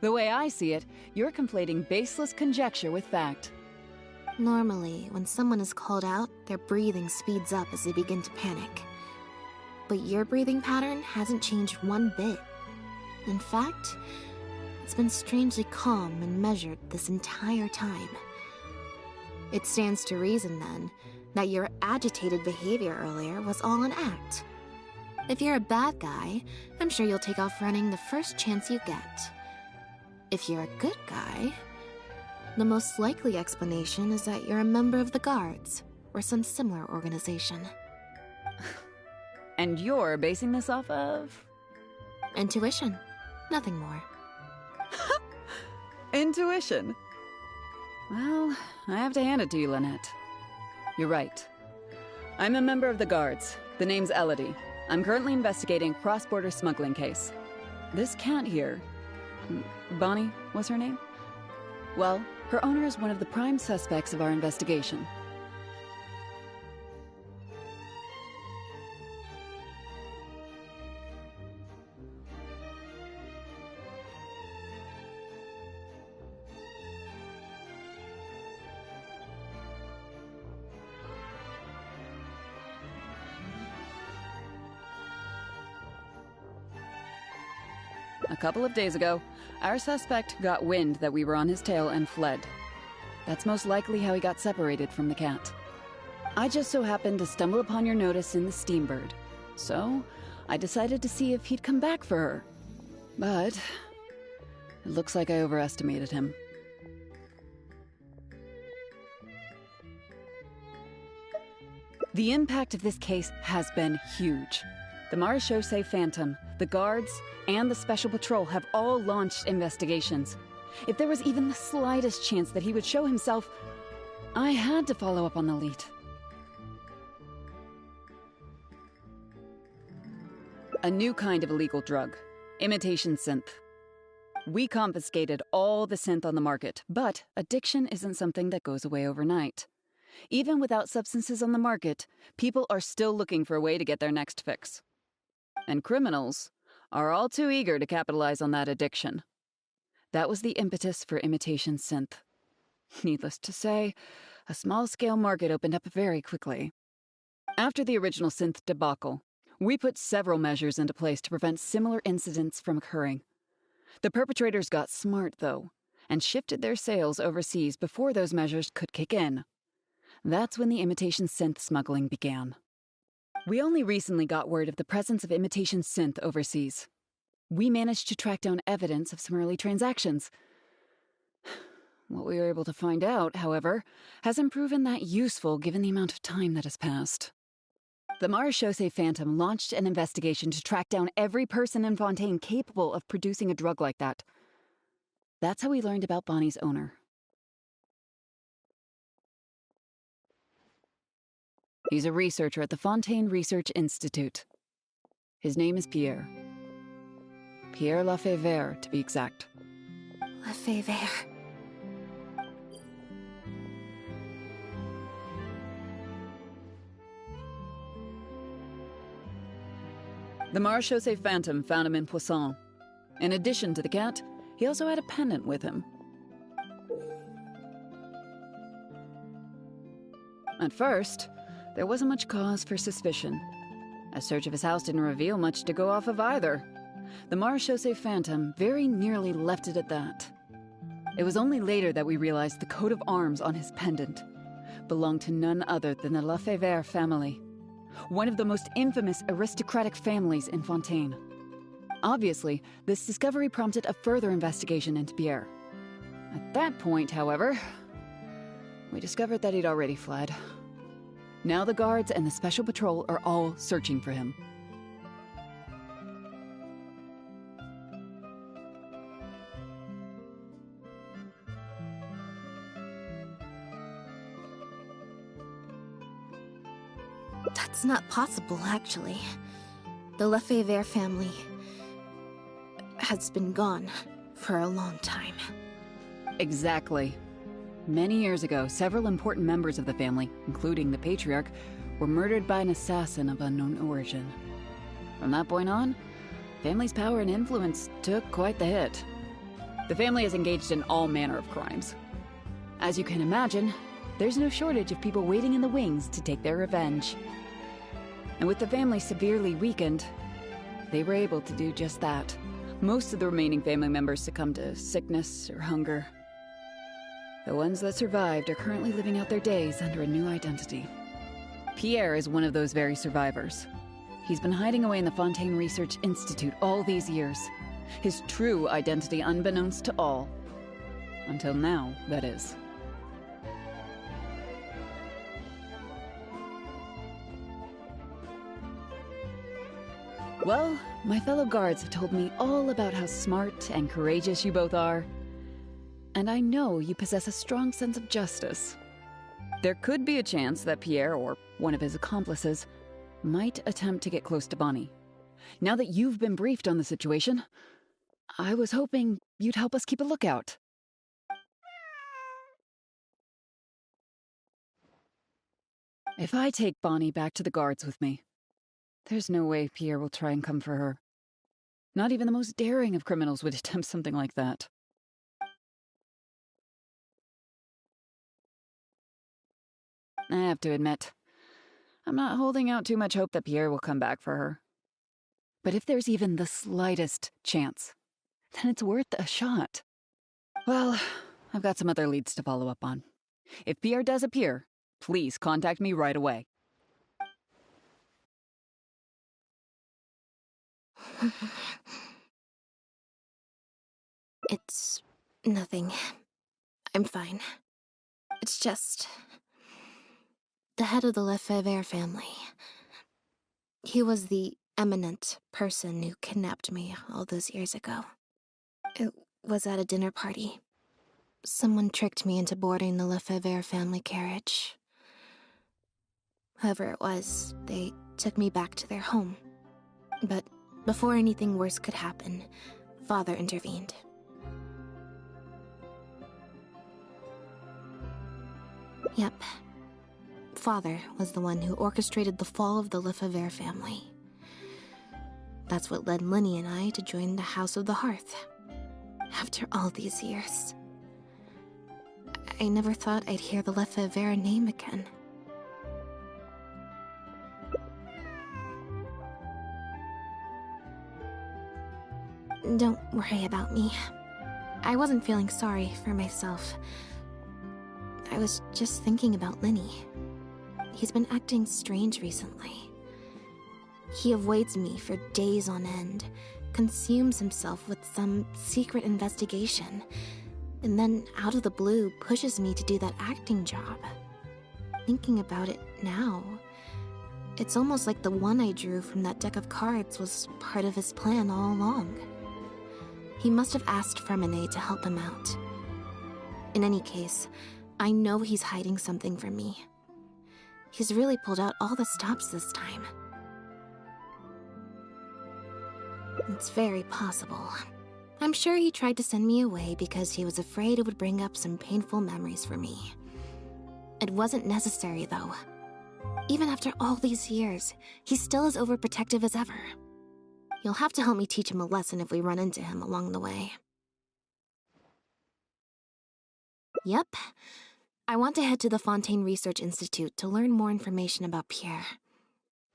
The way I see it, you're conflating baseless conjecture with fact. Normally, when someone is called out, their breathing speeds up as they begin to panic. But your breathing pattern hasn't changed one bit. In fact, it's been strangely calm and measured this entire time. It stands to reason, then, that your agitated behavior earlier was all an act. If you're a bad guy, I'm sure you'll take off running the first chance you get. If you're a good guy, the most likely explanation is that you're a member of the Guards, or some similar organization. And you're basing this off of? Intuition. Nothing more. Intuition. Well, I have to hand it to you, Lynette. You're right. I'm a member of the Guards. The name's Elodie. I'm currently investigating a cross-border smuggling case. This cat here... Bonnie was her name? Well, her owner is one of the prime suspects of our investigation. A couple of days ago, our suspect got wind that we were on his tail and fled. That's most likely how he got separated from the cat. I just so happened to stumble upon your notice in the Steambird. So, I decided to see if he'd come back for her. But it looks like I overestimated him. The impact of this case has been huge. The Marechaussee Phantom, the guards, and the Special Patrol have all launched investigations. If there was even the slightest chance that he would show himself, I had to follow up on the lead. A new kind of illegal drug, imitation synth. We confiscated all the synth on the market, but addiction isn't something that goes away overnight. Even without substances on the market, people are still looking for a way to get their next fix. And criminals are all too eager to capitalize on that addiction. That was the impetus for imitation synth. Needless to say, a small-scale market opened up very quickly. After the original synth debacle, we put several measures into place to prevent similar incidents from occurring. The perpetrators got smart, though, and shifted their sales overseas before those measures could kick in. That's when the imitation synth smuggling began. We only recently got word of the presence of imitation synth overseas. We managed to track down evidence of some early transactions. What we were able to find out, however, hasn't proven that useful given the amount of time that has passed. The Marechaussee Phantom launched an investigation to track down every person in Fontaine capable of producing a drug like that. That's how we learned about Bonnie's owner. He's a researcher at the Fontaine Research Institute. His name is Pierre. Pierre Lefebvre, to be exact. Lefebvre. The Marechaussee Phantom found him in Poisson. In addition to the cat, he also had a pendant with him. At first, there wasn't much cause for suspicion. A search of his house didn't reveal much to go off of either. The Marechaussee Phantom very nearly left it at that. It was only later that we realized the coat of arms on his pendant belonged to none other than the Lefebvre family, one of the most infamous aristocratic families in Fontaine. Obviously, this discovery prompted a further investigation into Pierre. At that point, however, we discovered that he'd already fled. Now the guards and the Special Patrol are all searching for him. That's not possible, actually. The Lefebvre family has been gone for a long time. Exactly. Many years ago, several important members of the family, including the patriarch, were murdered by an assassin of unknown origin. From that point on, the family's power and influence took quite the hit. The family is engaged in all manner of crimes. As you can imagine, there's no shortage of people waiting in the wings to take their revenge. And with the family severely weakened, they were able to do just that. Most of the remaining family members succumbed to sickness or hunger. The ones that survived are currently living out their days under a new identity. Pierre is one of those very survivors. He's been hiding away in the Fontaine Research Institute all these years. His true identity unbeknownst to all. Until now, that is. Well, my fellow guards have told me all about how smart and courageous you both are. And I know you possess a strong sense of justice. There could be a chance that Pierre, or one of his accomplices, might attempt to get close to Bonnie. Now that you've been briefed on the situation, I was hoping you'd help us keep a lookout. If I take Bonnie back to the guards with me, there's no way Pierre will try and come for her. Not even the most daring of criminals would attempt something like that. I have to admit, I'm not holding out too much hope that Pierre will come back for her. But if there's even the slightest chance, then it's worth a shot. Well, I've got some other leads to follow up on. If Pierre does appear, please contact me right away. It's nothing. I'm fine. It's just... the head of the Lefebvre family. He was the eminent person who kidnapped me all those years ago. It was at a dinner party. Someone tricked me into boarding the Lefebvre family carriage. Whoever it was, they took me back to their home. But before anything worse could happen, Father intervened. Yep. Father was the one who orchestrated the fall of the Lefebvre family. That's what led Linny and I to join the House of the Hearth. After all these years. I never thought I'd hear the Lefebvre name again. Don't worry about me. I wasn't feeling sorry for myself. I was just thinking about Linny. He's been acting strange recently. He avoids me for days on end, consumes himself with some secret investigation, and then out of the blue pushes me to do that acting job. Thinking about it now, it's almost like the one I drew from that deck of cards was part of his plan all along. He must have asked Fremine to help him out. In any case, I know he's hiding something from me. He's really pulled out all the stops this time. It's very possible. I'm sure he tried to send me away because he was afraid it would bring up some painful memories for me. It wasn't necessary, though. Even after all these years, he's still as overprotective as ever. You'll have to help me teach him a lesson if we run into him along the way. Yep. I want to head to the Fontaine Research Institute to learn more information about Pierre.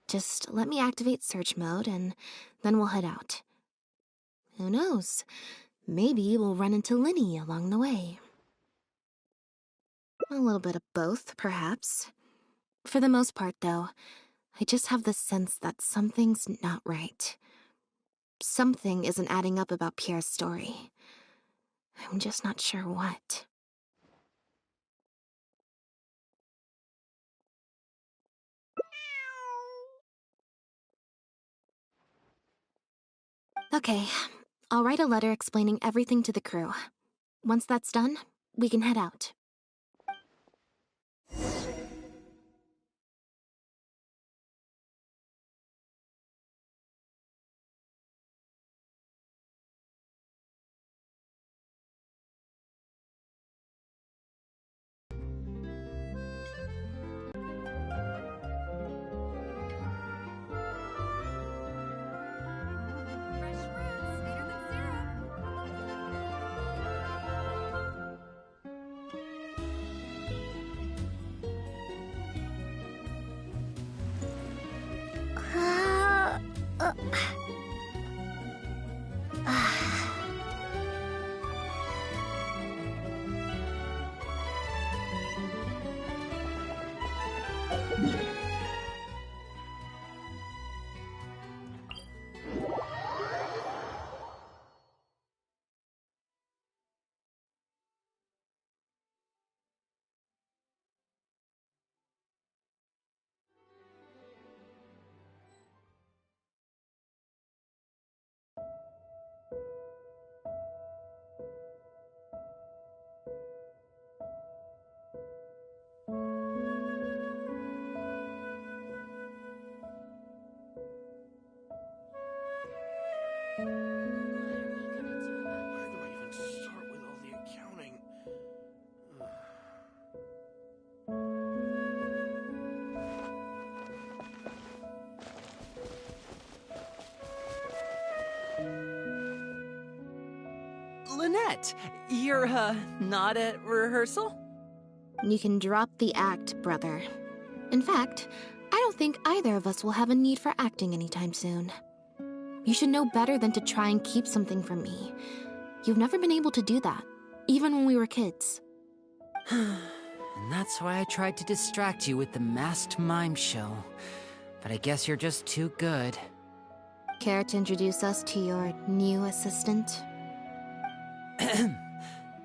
Just let me activate search mode, and then we'll head out. Who knows? Maybe we'll run into Linny along the way. A little bit of both, perhaps. For the most part, though, I just have the sense that something's not right. Something isn't adding up about Pierre's story. I'm just not sure what. Okay, I'll write a letter explaining everything to the crew. Once that's done, we can head out. Lynette, you're, not at rehearsal? You can drop the act, brother. In fact, I don't think either of us will have a need for acting anytime soon. You should know better than to try and keep something from me. You've never been able to do that, even when we were kids. And that's why I tried to distract you with the masked mime show. But I guess you're just too good. Care to introduce us to your new assistant?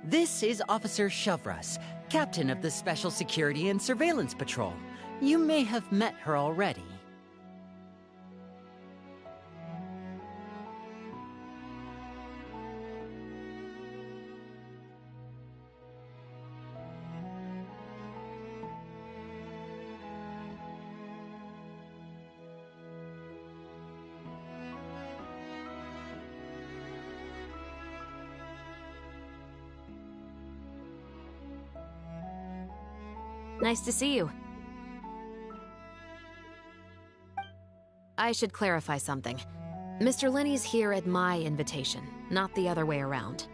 This is Officer Shovras, captain of the Special Security and Surveillance Patrol. You may have met her already. Nice to see you. I should clarify something. Mr. Linney's here at my invitation, not the other way around.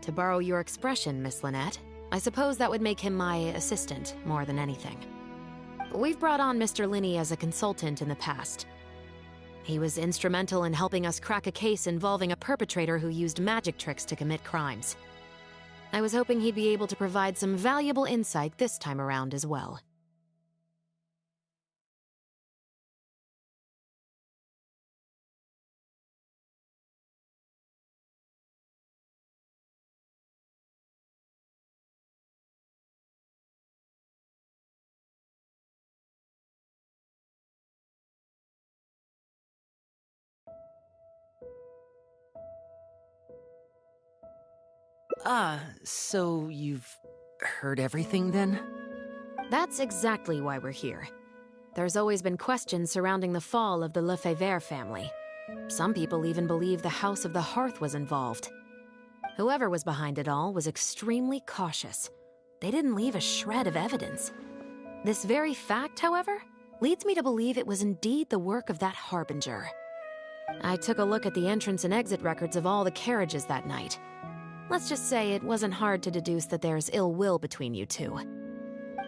To borrow your expression, Miss Lynette, I suppose that would make him my assistant more than anything. We've brought on Mr. Linney as a consultant in the past. He was instrumental in helping us crack a case involving a perpetrator who used magic tricks to commit crimes. I was hoping he'd be able to provide some valuable insight this time around as well. So you've heard everything then? That's exactly why we're here. There's always been questions surrounding the fall of the Lefebvre family. Some people even believe the House of the Hearth was involved. Whoever was behind it all was extremely cautious. They didn't leave a shred of evidence. This very fact, however, leads me to believe it was indeed the work of that harbinger. I took a look at the entrance and exit records of all the carriages that night. Let's just say it wasn't hard to deduce that there's ill will between you two.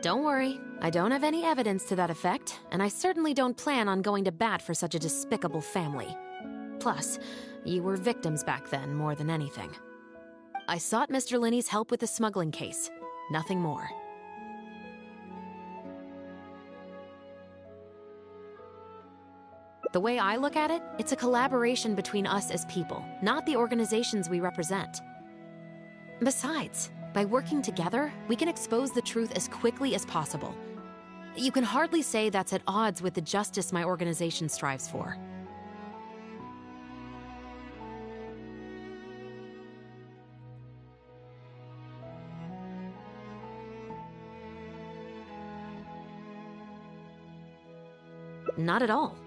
Don't worry, I don't have any evidence to that effect, and I certainly don't plan on going to bat for such a despicable family. Plus, you were victims back then more than anything. I sought Mr. Linney's help with the smuggling case, nothing more. The way I look at it, it's a collaboration between us as people, not the organizations we represent. Besides, by working together, we can expose the truth as quickly as possible. You can hardly say that's at odds with the justice my organization strives for. Not at all.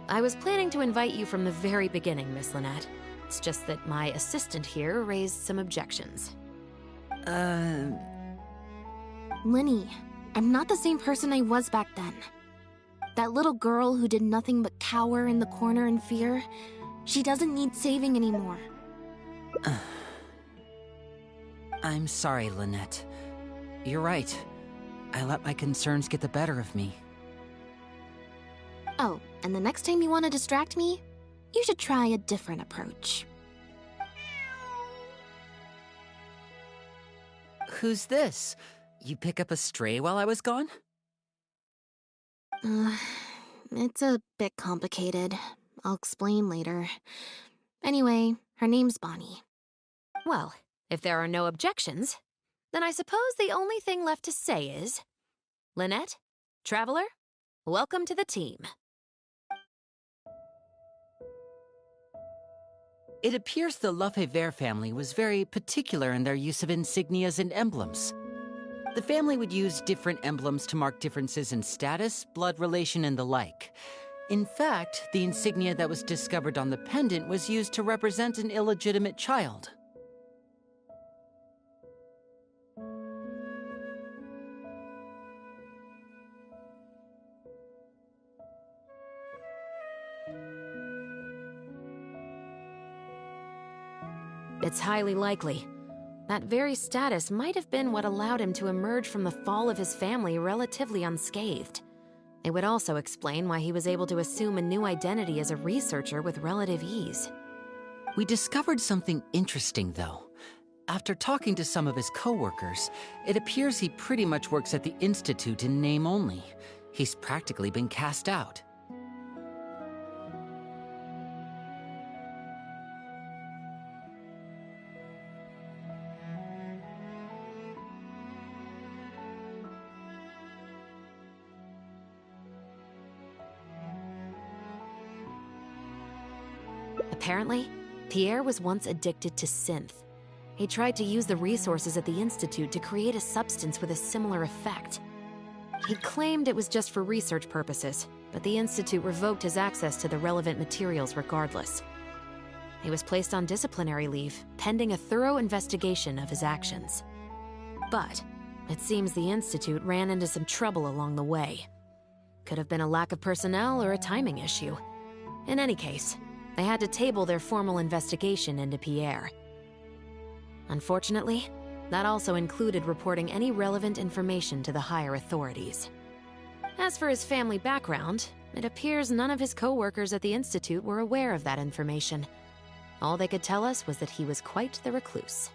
I was planning to invite you from the very beginning, Miss Lynette. It's just that my assistant here raised some objections. Linny, I'm not the same person I was back then. That little girl who did nothing but cower in the corner in fear, she doesn't need saving anymore. I'm sorry, Lynette. You're right. I let my concerns get the better of me. Oh, and the next time you want to distract me, you should try a different approach. Who's this? You pick up a stray while I was gone? It's a bit complicated. I'll explain later. Anyway, her name's Bonnie. Well, if there are no objections, then I suppose the only thing left to say is... Lynette, Traveler, welcome to the team. It appears the Lefebvre family was very particular in their use of insignias and emblems. The family would use different emblems to mark differences in status, blood relation, and the like. In fact, the insignia that was discovered on the pendant was used to represent an illegitimate child. It's highly likely. That very status might have been what allowed him to emerge from the fall of his family relatively unscathed. It would also explain why he was able to assume a new identity as a researcher with relative ease. We discovered something interesting, though. After talking to some of his co-workers, it appears he pretty much works at the Institute in name only. He's practically been cast out. Apparently, Pierre was once addicted to synth. He tried to use the resources at the Institute to create a substance with a similar effect. He claimed it was just for research purposes, but the Institute revoked his access to the relevant materials regardless. He was placed on disciplinary leave, pending a thorough investigation of his actions. But it seems the Institute ran into some trouble along the way. Could have been a lack of personnel or a timing issue. In any case, they had to table their formal investigation into Pierre. Unfortunately, that also included reporting any relevant information to the higher authorities. As for his family background, it appears none of his co-workers at the Institute were aware of that information. All they could tell us was that he was quite the recluse.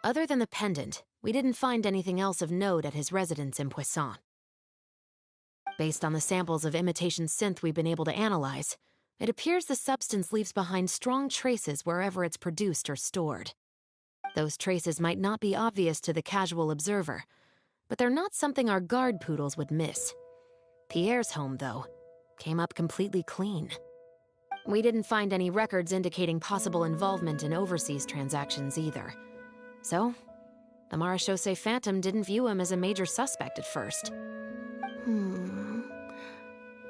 Other than the pendant, we didn't find anything else of note at his residence in Poisson. Based on the samples of imitation synth we've been able to analyze, it appears the substance leaves behind strong traces wherever it's produced or stored. Those traces might not be obvious to the casual observer, but they're not something our guard poodles would miss. Pierre's home, though, came up completely clean. We didn't find any records indicating possible involvement in overseas transactions either. So, the Marechaussee Phantom didn't view him as a major suspect at first.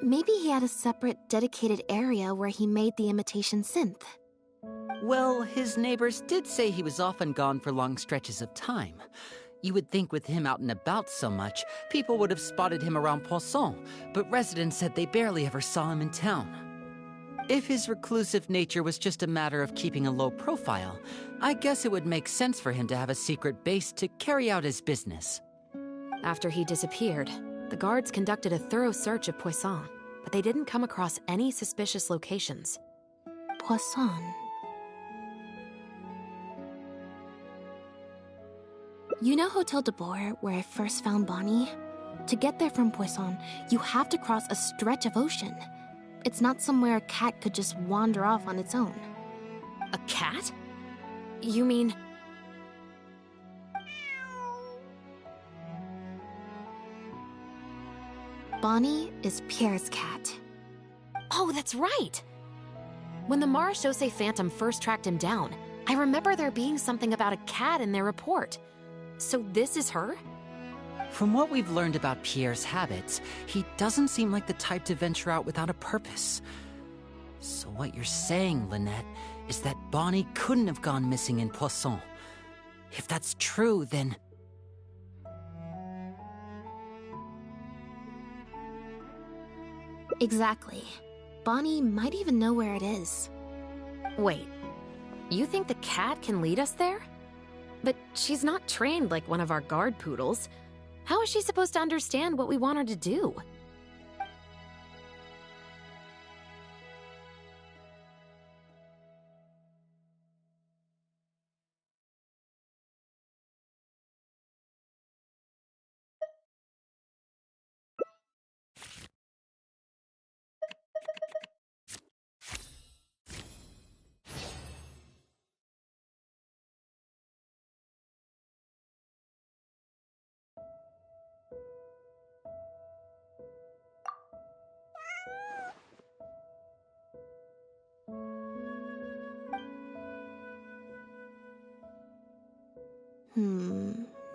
Maybe he had a separate, dedicated area where he made the imitation synth. Well, his neighbors did say he was often gone for long stretches of time. You would think with him out and about so much, people would have spotted him around Poisson, but residents said they barely ever saw him in town. If his reclusive nature was just a matter of keeping a low profile, I guess it would make sense for him to have a secret base to carry out his business. After he disappeared, the guards conducted a thorough search of Poisson, but they didn't come across any suspicious locations. Poisson. You know Hotel de Boer, where I first found Bonnie? To get there from Poisson, you have to cross a stretch of ocean. It's not somewhere a cat could just wander off on its own. A cat? You mean... Bonnie is Pierre's cat. Oh, that's right! When the Marechaussee Phantom first tracked him down, I remember there being something about a cat in their report. So this is her? From what we've learned about Pierre's habits, he doesn't seem like the type to venture out without a purpose. So what you're saying, Lynette, is that Bonnie couldn't have gone missing in Poisson. If that's true, then... Exactly. Bonnie might even know where it is. Wait, you think the cat can lead us there? But she's not trained like one of our guard poodles. How is she supposed to understand what we want her to do?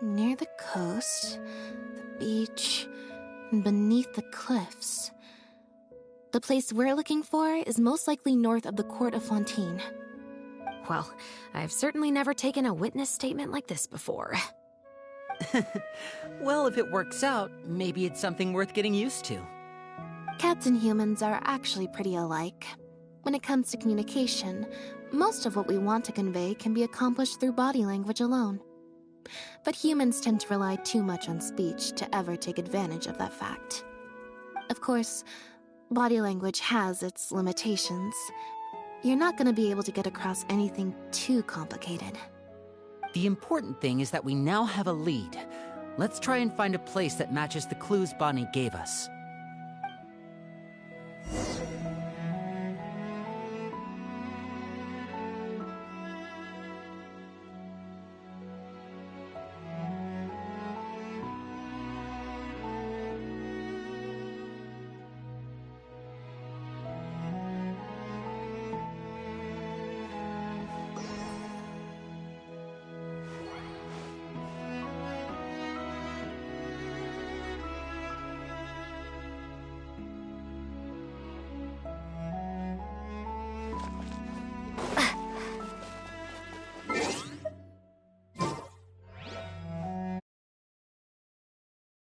Near the coast, the beach, and beneath the cliffs. The place we're looking for is most likely north of the Court of Fontaine. Well, I've certainly never taken a witness statement like this before. Well, if it works out, maybe it's something worth getting used to. Cats and humans are actually pretty alike. When it comes to communication, most of what we want to convey can be accomplished through body language alone. But humans tend to rely too much on speech to ever take advantage of that fact. Of course, body language has its limitations. You're not going to be able to get across anything too complicated. The important thing is that we now have a lead. Let's try and find a place that matches the clues Bonnie gave us.